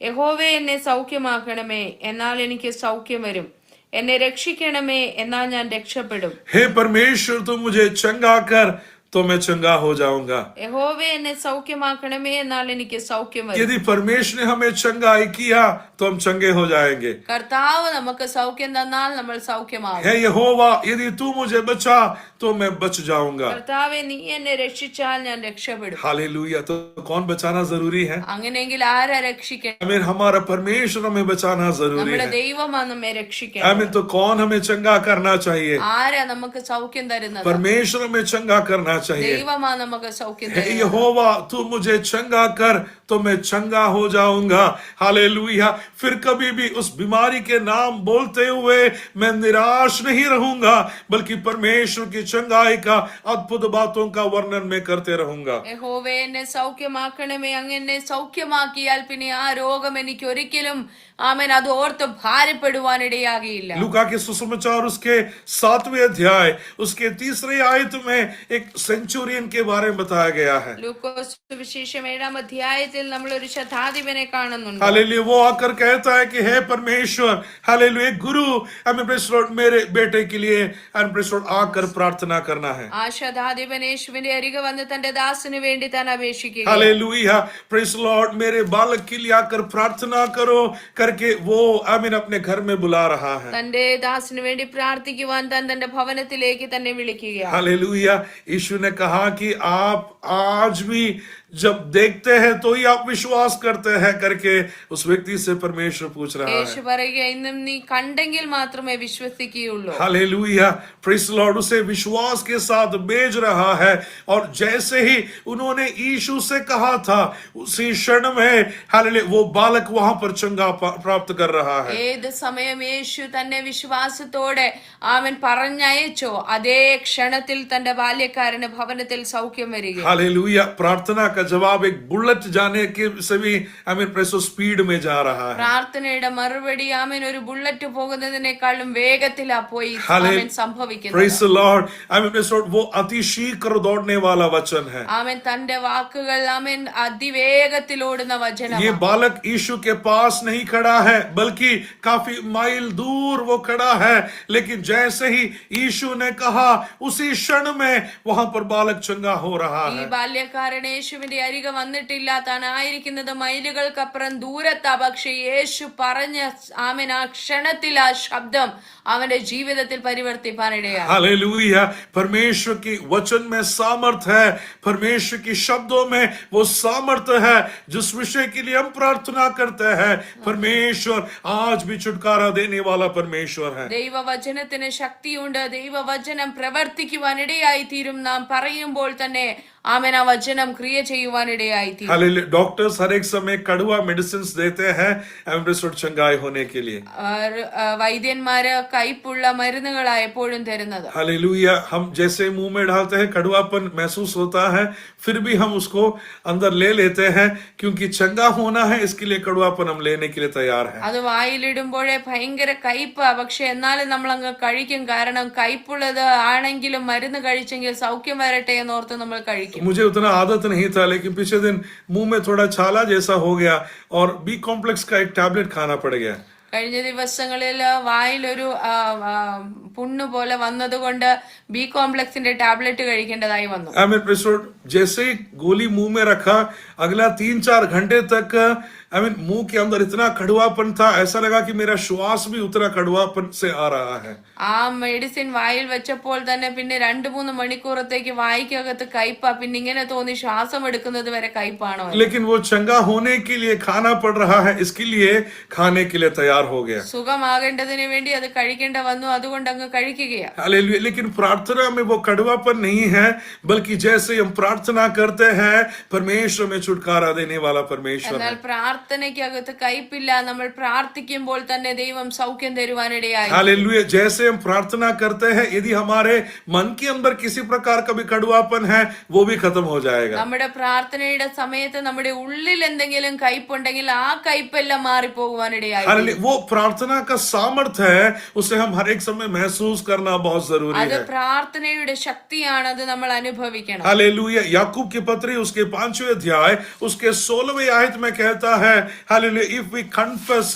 യഹോവേ, എന്നെ സൗഖ്യമാക്കണമേ, എന്നാൽ എനിക്ക് സൗഖ്യം വരും. എന്നെ രക്ഷിക്കണമേ, എന്നാൽ ഞാൻ രക്ഷപ്പെടും. हे परमेश्वर, तुम मुझे चंगा कर तो मैं चंगा हो जाऊंगा. യഹോവേ, എന്നെ സൗഖ്യമാക്കണമേ, എന്നാൽ എനിക്ക് സൗഖ്യം വരും. यदि परमेश्वर ने हमें चंगाई किया तो हम चंगे हो जाएंगे. കർത്താവ് നമുക്ക് സൗഖ്യം തന്നാൽ നമ്മൾ സൗഖ്യമാകും. हे यहोवा, यदि तू मुझे बचा तो मैं बच जाऊंगा. കർത്താവെ, നീ എന്നെ രക്ഷിച്ചാൽ ഞാൻ രക്ഷപ്പെടും. हालेलुया. तो कौन बचाना जरूरी है? അങ്ങനെയെങ്കിൽ ആരാ രക്ഷിക്കണം? आमीन. हमारा परमेश्वर हमें बचाना जरूरी നമ്മുടെ है. ദൈവമാണ് നമ്മെ രക്ഷിക്കണം. आमीन. तो कौन हमें चंगा करना चाहिए? ആരാ നമുക്ക് സൗഖ്യം തരുന്നത്? परमेश्वर हमें चंगा करना चाहिए. ദൈവമാണ് നമുക്ക് സൗഖ്യം हे തരുന്നത്. यहोवा, तू मुझे चंगा कर तो मैं चंगा हो जाऊंगा. हालेलुया. फिर कभी भी उस बीमारी के नाम बोलते हुए मैं निराश नहीं रहूंगा, बल्कि परमेश्वर की चंगाई का अद्भुत बातों का वर्णन मैं करते रहूंगा. യഹോവേ, എന്നെ സൗഖ്യമാക്കണമേ. അങ്ങ് എന്നെ സൗഖ്യമാക്കിയാൽ പിന്നെ ആ രോഗം എനിക്ക് ഒരിക്കലും ആമേൻ അത് ഓർത്ത് ഭാരപ്പെടുവാനിടയാകില്ല. लूका के सुसमाचार उसके 7वें अध्याय उसके 3रे आयत में एक सेंचुरियन के बारे में बताया गया है. ലൂക്കോസ് സുവിശേഷം 7-ാം അധ്യായത്തിൽ നമ്മൾ ഒരു ശതാധിപനെ കാണുന്നുണ്ട്. हालेलुया. वो आकर कहता है कि हे परमेश्वर, हालेलुया, गुरु, हमें प्रेस मेरे बेटे के लिए आकर प्रार्थना करना है. ആ ശതാധിപൻ യേശുവിന്റെ അരികെ വന്ന് തന്റെ ദാസന് വേണ്ടി താൻ അപേക്ഷിക്കുക. हालेलुया. प्रेस लॉर्ड, मेरे बालक के लिए आकर प्रार्थना करो करके वो अपने घर में बुला रहा है. തന്റെ ദാസന് വേണ്ടി പ്രാർത്ഥിക്കുവാൻ താൻ തന്റെ ഭവനത്തിലേക്ക് തന്നെ വിളിക്കുക. हालेलुया. यीशु ने कहा कि आप आज भी जब देखते हैं तो ही आप विश्वास करते हैं करके उस व्यक्ति से परमेश्वर पूछ रहा है। യേശു പറയുക, ഇന്നും നീ കണ്ടെങ്കിൽ മാത്രമേ വിശ്വസിക്കുകയുള്ളൂ. Hallelujah, praise the Lord. उसे विश्वास के साथ भेज रहा है और जैसे ही उन्होंने यीशु से कहा था उसी क्षण में हालेलुया वो बालक वहां पर चंगा प्राप्त कर रहा है। ഏത് സമയം യേശു തന്നെ വിശ്വാസത്തോടെ അവൻ പറഞ്ഞയച്ചോ അതേ ക്ഷണത്തിൽ തന്റെ ബാല്യക്കാരന് ഭവനത്തിൽ സൗഖ്യം വരിക. हालेलुया, प्रार्थना का जवाब एक बुलेट जाने के से भी प्रेसो स्पीड में जा रहा है। പ്രാർത്ഥനയുടെ മറുപടി ആമേൻ ഒരു ബുള്ളറ്റ് പോകുന്നതിനേക്കാളും വേഗത്തിലാ പോയി ആമേൻ സംഭവിക്കുന്നത്. Praise the Lord, praise the Lord, वो अति शीघ्र दौड़ने वाला वचन है। ആമേൻ തന്റെ വാക്കുകൾ ആമേൻ അതിവേഗത്തിൽ ഓടുന്ന വചനം. ये बालक यीशु के पास नहीं खड़ा है बल्कि काफी माइल दूर वो खड़ा है, लेकिन जैसे ही यीशु ने कहा उसी क्षण में वहां पर बालक चंगा हो रहा ഈ है। ബാല്യക്കാരൻ യേശുവിന്റെ അരികെ വന്നിട്ടില്ല, താൻ ആയിരിക്കുന്നത് മൈലുകൾക്കപ്പുറം ദൂരത്താ. പക്ഷെ യേശു പറഞ്ഞ ആമേൻ ആ ക്ഷണത്തിൽ ആ ശബ്ദം അവന്റെ ജീവിതത്തിൽ പരിവർത്തിപ്പാനിടയായി. हालेलुया, परमेश्वर की वचन में सामर्थ है, परमेश्वर की शब्दों में वो सामर्थ है जिस विषय के लिए हम प्रार्थना करते हैं। परमेश्वर आज भी छुटकारा देने वाला परमेश्वर है। ദൈവവചനത്തിന് ശക്തിയുണ്ട്. ദൈവവചനം പ്രവർത്തിക്കുവാനിടയായി തീരും. നാം പറയുമ്പോൾ തന്നെ ആമേൻ ആ വചനം ക്രിയ ചെയ്യുവാനിടയായി തീരും. हालेलुया, डॉक्टर्स हर एक समय कड़वा मेडिसिन देते हैं चंगाई होने के लिए। വൈദ്യന്മാര് കയ്പുള്ള മരുന്നുകളാ എപ്പോഴും തരുന്നത്. हालेलुया, हम जैसे मुंह में डालते हैं कड़वापन महसूस होता है, फिर भी हम उसको अंदर ले लेते हैं क्योंकि चंगा होना है, इसके लिए कड़वापन हम लेने के लिए तैयार हैं। അത് വായിലിടുമ്പോഴേ ഭയങ്കര കയ്പാ, പക്ഷെ എന്നാലും നമ്മൾ അങ്ങ് കഴിക്കും. കാരണം കയ്പുള്ളത് ആണെങ്കിലും മരുന്ന് കഴിച്ചെങ്കിൽ സൗഖ്യം വരട്ടെ എന്നോർത്ത് നമ്മൾ കഴിക്കും. मुझे उतना आदत नहीं था, लेकिन पिछले दिन मुंह में थोड़ा छाला जैसा हो गया और बी कॉम्प्लेक्स का एक टैबलेट खाना पड़ गया। കഴിഞ്ഞ ദിവസങ്ങളിൽ വായിലൊരു പുണ്ണ് പോലെ വന്നതുകൊണ്ട് ബി കോംപ്ലക്സിന്റെ ടാബ്ലറ്റ് കഴിക്കേണ്ടതായി വന്നു. जैसे ही गोली मुंह में रखा, अगला 3-4 घंटे तक मुंह के अंदर इतना कड़वापन था, ऐसा लगा कि मेरा श्वास भी उतना कड़वापन से आ रहा है। ആ മെഡിസിൻ വായിൽ വെച്ചപ്പോൾ തന്നെ പിന്നെ 2-3 മണിക്കൂറത്തേക്ക് വായിക്കകത്ത് കയ്പാ. പിന്നെ ഇങ്ങനെ തോന്നി ശ്വാസം എടുക്കുന്നത് വരെ കയ്പാണോ. लेकिन वो चंगा होने के लिए खाना पड़ रहा है, इसके लिए खाने के लिए तैयार हो गया। സുഖമാകേണ്ടതിന് വേണ്ടി അത് കഴിക്കേണ്ട വന്നു, അതുകൊണ്ട് അങ്ങ് കഴിക്കുകയാ. हालेलुया, लेकिन प्रार्थना में वो कड़वापन नहीं है, बल्कि जैसे हम प्रार्थना करते हैं परमेश्वर में छुटकारा देने वाला परमेश्वर എന്നാൽ है। പ്രാർത്ഥനയ്ക്കകത്ത് കയ്പില്ല. നമ്മൾ പ്രാർത്ഥിക്കുമ്പോൾ തന്നെ ദൈവം സൗഖ്യം തരുവാനിടയായി. हालेलुया, जैसे हम प्रार्थना करते हैं यदि हमारे मन के अंदर किसी प्रकार का भी कड़वापन है वो भी खत्म हो जाएगा। നമ്മുടെ പ്രാർത്ഥനയുടെ സമയത്ത് നമ്മുടെ ഉള്ളിൽ എന്തെങ്കിലും കയ്പുണ്ടെങ്കിൽ ആ കയ്പെല്ലാം മാറിപ്പോകുവാനിടയായി. हालेलुया, वो प्रार्थना का सामर्थ्य है, उसे हम हर एक समय महसूस करना बहुत जरूरी അത് है। പ്രാർത്ഥനയുടെ ശക്തിയാണ്, അത് നമ്മൾ അനുഭവിക്കണം. हालेलुया, याकूब की पत्री उसके 5वें अध्याय उसके 16वें आयत में कहता है, हालेलुया, इफ वी कन्फेस,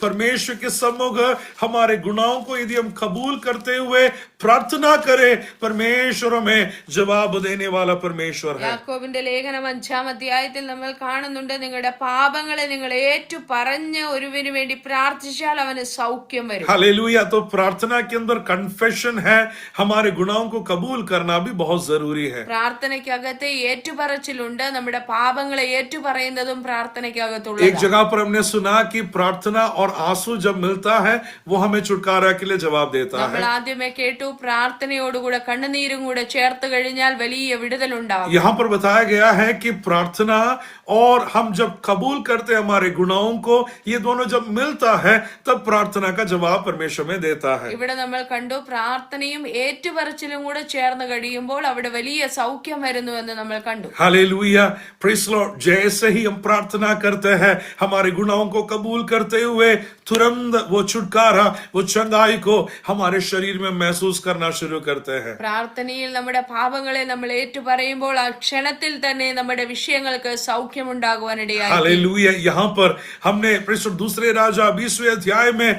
परमेश्वर के सम्मुख हमारे गुनाहों को यदि हम कबूल करते हुए प्रार्थना करें, परमेश्वर में जवाब देने वाला परमेश्वर है। യാക്കോബിന്റെ ലേഖനം 5-ാം അധ്യായത്തിൽ നമ്മൾ കാണുന്നുണ്ട്, നിങ്ങളുടെ പാപങ്ങളെ നിങ്ങൾ ഏറ്റു പറഞ്ഞ് ഒരുവിന് വേണ്ടി പ്രാർത്ഥിച്ചാൽ അവന് സൗഖ്യം വരും. हालेलुया, तो प्रार्थना के अंदर कन्फेशन है, हमारे गुनाहों को कबूल करना भी बहुत जरूरी है। പ്രാർത്ഥനയ്ക്കകത്ത് ഏറ്റുപറച്ചിലുണ്ട്. നമ്മുടെ പാപങ്ങളെ ഏറ്റുപറയുന്നതും एक പ്രാർത്ഥനയ്ക്കകത്തുള്ളത്. जगह पर हमने सुना कि प्रार्थना और आंसू जब मिलता है वो हमें छुटकारा के लिए जवाब देता നമ്മൾ है। ആദ്യമേ കേട്ടു, പ്രാർത്ഥനയോടുകൂടെ കണ്ണുനീരും കൂടെ ചേർത്ത് കഴിഞ്ഞാൽ വലിയ വിടുതലുണ്ടാകും. यहाँ पर बताया गया है कि प्रार्थना और हम जब कबूल करते हैं हमारे गुनाहों को, ये दोनों जब मिलता है तब प्रार्थना का जवाब परमेश्वर में देता है। ഇവിടെ നമ്മൾ കണ്ടു, പ്രാർത്ഥനയും ഏറ്റുപറച്ചിലും കൂടെ ചേർന്ന് കഴിയുമ്പോൾ അവിടെ വലിയ സൗഖ്യം വരുന്നു എന്ന് നമ്മൾ കണ്ടു. हालेलुया, प्रेज़ द लॉर्ड, जैसे ही हम प्रार्थना करते हैं हमारे गुनाहों को कबूल करते हुए तुरंत वो छुटकारा, वो चंगाई को हमारे शरीर में महसूस करना शुरू करते हैं। പ്രാർത്ഥനയിൽ നമ്മുടെ പാപങ്ങളെ നമ്മൾ ഏറ്റുപറയുമ്പോൾ ആ ക്ഷണത്തിൽ തന്നെ നമ്മുടെ വിഷയങ്ങൾക്ക് സൗഖ്യമുണ്ടാകുവാനിടയായി. हालेलुया, यहाँ पर हमने दूसरे राजा 20वें अध्याय में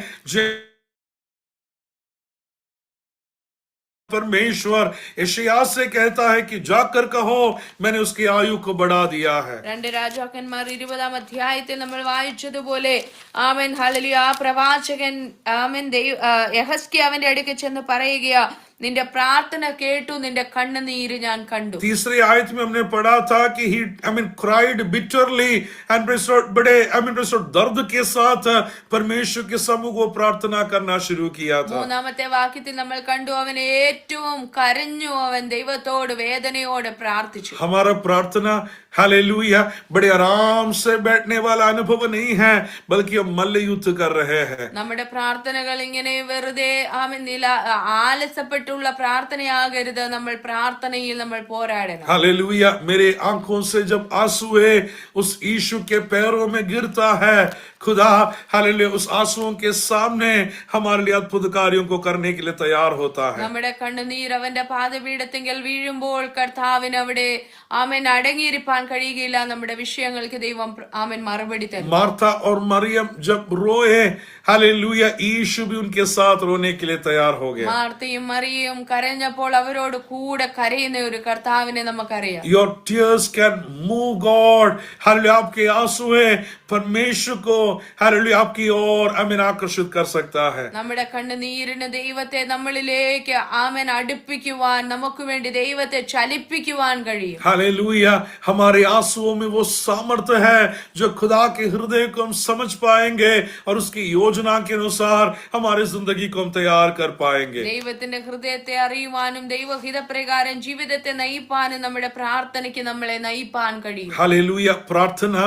परमेश्वर यशायाह से कहता है कि जाकर कहो मैंने उसकी आयु को बढ़ा दिया है। 2 രാജാക്കന്മാർ 20-ാം അധ്യായത്തിൽ നമ്മൾ വായിച്ചതുപോലെ ആമേൻ ഹല്ലേലൂയ, ആ പ്രവാചകൻ ആമേൻ യഹസ്കിയാവിന്റെ അടുക്കൽ ചെന്ന് പറയുകയാ, നിന്റെ പ്രാർത്ഥന കേട്ടു, നിന്റെ കണ്ണുനീര് ഞാൻ കണ്ടു. तीसरी आयत में हमने पढ़ा था कि he cried bitterly and बड़े दर्द के साथ परमेश्वर के समूह को प्रार्थना करना शुरू किया था. മൂന്നാമത്തെ വാക്യത്തിൽ നമ്മൾ കണ്ടു, അവൻ ഏറ്റവും കരഞ്ഞു, അവൻ ദൈവത്തോട് വേദനയോടെ പ്രാർത്ഥിച്ചു. हमारा प्रार्थना हालेलुया बड़े आराम से बैठने वाला अनुभव नहीं है, बल्कि हम मल्ल युद्ध कर रहे हैं. നമ്മുടെ പ്രാർത്ഥനകൾ ഇങ്ങനെ വെറുതെ ആലസ്യപ്പെട്ടുള്ള പ്രാർത്ഥനയാകരുത്. നമ്മൾ പ്രാർത്ഥനയിൽ നമ്മൾ പോരാടണം. हालेलुया मेरे आंखों से जब आंसुए उस यीशु के पैरों में गिरता है, खुदा हालेलुया उस आंसुओं के सामने हमारे लिए अद्भुत कार्यों को करने के लिए तैयार होता है. നമ്മുടെ കണ്ണുനീർ അവന്റെ പാദപീഠത്തിങ്കൽ വീഴുമ്പോൾ കർത്താവിന് അവിടെ ആമേൻ അടങ്ങിയിരിക്കാൻ കഴിയുകയില്ല. നമ്മുടെ വിഷയങ്ങൾക്ക് ദൈവം ആമേൻ മറുപടി തരും. मार्था और मरियम जब रोए हालेलुया यीशु भी उनके साथ रोने के लिए तैयार हो गए. മാർത്തയും മറിയയും കരഞ്ഞപ്പോൾ അവരോട് കൂടെ കരയുന്ന ഒരു കർത്താവിനെ നമുക്കറിയാം. Your tears can move God. Hallelujah आपके आंसुएं परमेश्वर को हालेलुया आपकी ओर आकर्षित कर सकता है. നമ്മുടെ കണ്ണുനീരിന് ദൈവത്തെ നമ്മളിലേക്ക് ആമേൻ അടുപ്പിക്കുവാൻ, നമുക്ക് വേണ്ടി ദൈവത്തെ ചലിപ്പിക്കുവാൻ കഴിയും. हालेलुया हमारे आंसुओं में वो सामर्थ्य है जो खुदा के हृदय को हम समझ पाएंगे और उसकी योजना के अनुसार हमारी जिंदगी को हम तैयार कर पाएंगे. ദൈവത്തിന്റെ ഹൃദയത്തെ അറിയുവാനും ദൈവഹിതപ്രകാരം ജീവിതത്തെ നയിപ്പാനും നമ്മുടെ പ്രാർത്ഥനയ്ക്ക് നമ്മളെ നയിപ്പാൻ കഴിയും. हालेलुया प्रार्थना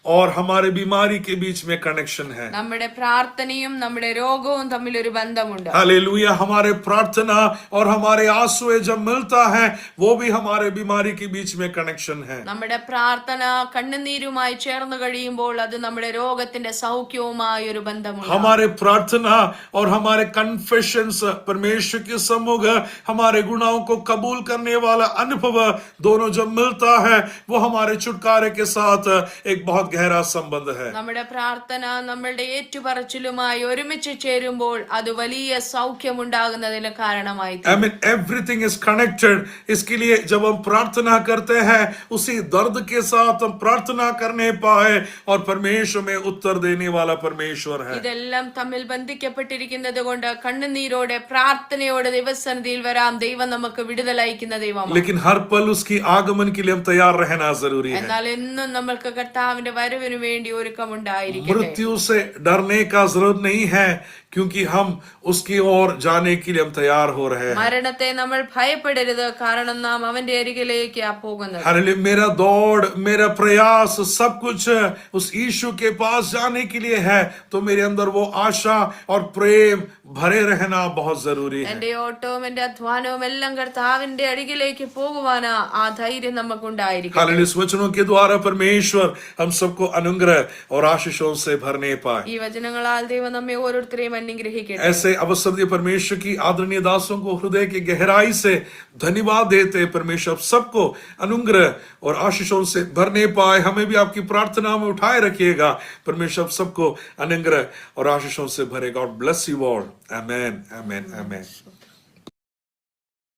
और हमारे बीमारी के बीच में कनेक्शन है. നമ്മുടെ പ്രാർത്ഥനയും നമ്മുടെ രോഗവും തമ്മിൽ ഒരു ബന്ധമുണ്ട്. हालेलुया हमारे प्रार्थना और हमारे आंसुएं जब मिलता है वो भी हमारे बीमारी के बीच में कनेक्शन है. നമ്മുടെ പ്രാർത്ഥന കണ്ണുനീരുമായി ചേർന്ന് കഴിയുമ്പോൾ അത് നമ്മുടെ രോഗത്തിന്റെ സൗഖ്യവുമായി ഒരു ബന്ധമുണ്ട്. हमारे प्रार्थना और हमारे कन्फेशंस परमेश्वर के सम्मुख हमारे गुनाहों को कबूल करने वाला अनुभव दोनों जब मिलता है वो हमारे छुटकारे के साथ एक बहुत गहरा संबंध है. നമ്മുടെ പ്രാർത്ഥന നമ്മളുടെ ഏറ്റുപറച്ചിലുമായി ഒരുമിച്ച് ചേരുമ്പോൾ അത് വലിയ സൗഖ്യമുണ്ടാകുന്നതിന് കാരണമായി തീരും. I mean everything is connected. इसके लिए जब हम प्रार्थना करते हैं उसी दर्द के साथ हम प्रार्थना करने पाए और परमेश्वर में उत्तर देने वाला परमेश्वर है. ഇതെല്ലാം തമ്മിൽ ബന്ധിക്കപ്പെട്ടിരിക്കുന്നത് കൊണ്ട് കണ്ണുനീരോടെ പ്രാർത്ഥനയോടെ ദൈവസന്നിധിയിൽ വരാം. ദൈവം നമുക്ക് വിടുതലയക്കുന്ന ദൈവമാണ്. लेकिन हर पल उसकी आगमन के लिए हम तैयार रहना जरूरी है. എന്നാൽ എന്നും നമ്മൾക്ക് കർത്താവിന്റെ വരവിന് വേണ്ടി ഒരുക്കമുണ്ടായിരിക്കട്ടെ. मृत्यु से डरने का जरूरत नहीं है क्योंकि हम उसकी ओर जाने के लिए हम तैयार हो रहे हैं. മരണത്തെ നമ്മൾ ഭയപ്പെടരുത്, കാരണം നാം അവന്റെ അരികിലേക്ക് പോകുന്നത്. हालेलुया मेरा दौड़ मेरा प्रयास सब कुछ उस यीशु के पास जाने के लिए है, तो मेरे अंदर वो आशा और प्रेम भरे रहना बहुत जरूरी है. എന്റെ ഓട്ടവും എന്റെ അധ്വാനവും എല്ലാം കർത്താവിന്റെ അരികിലേക്ക് പോകുവാനാ ആ ധൈര്യം നമുക്കുണ്ടായിരിക്കും. हालेलुया इस वचनों के द्वारा परमेश्वर हम सबको अनुग्रह और आशीषों से भरने पाए. ഈ വചനങ്ങളാൽ ദൈവം നമ്മെ ഓരോരുത്തരെയും അനുഗ്രഹിക്കട്ടെ. ऐसे अवसर दिए परमेश्वर की आदरणीय दासों को हृदय की गहराई से धन्यवाद देते. परमेश्वर आप सबको अनुग्रह और आशीषों से भरने पाए. हमें भी आपकी प्रार्थना में उठाए रखिएगा. परमेश्वर आप सबको अनुग्रह और आशीषों से भरे. God bless you all. Amen amen amen.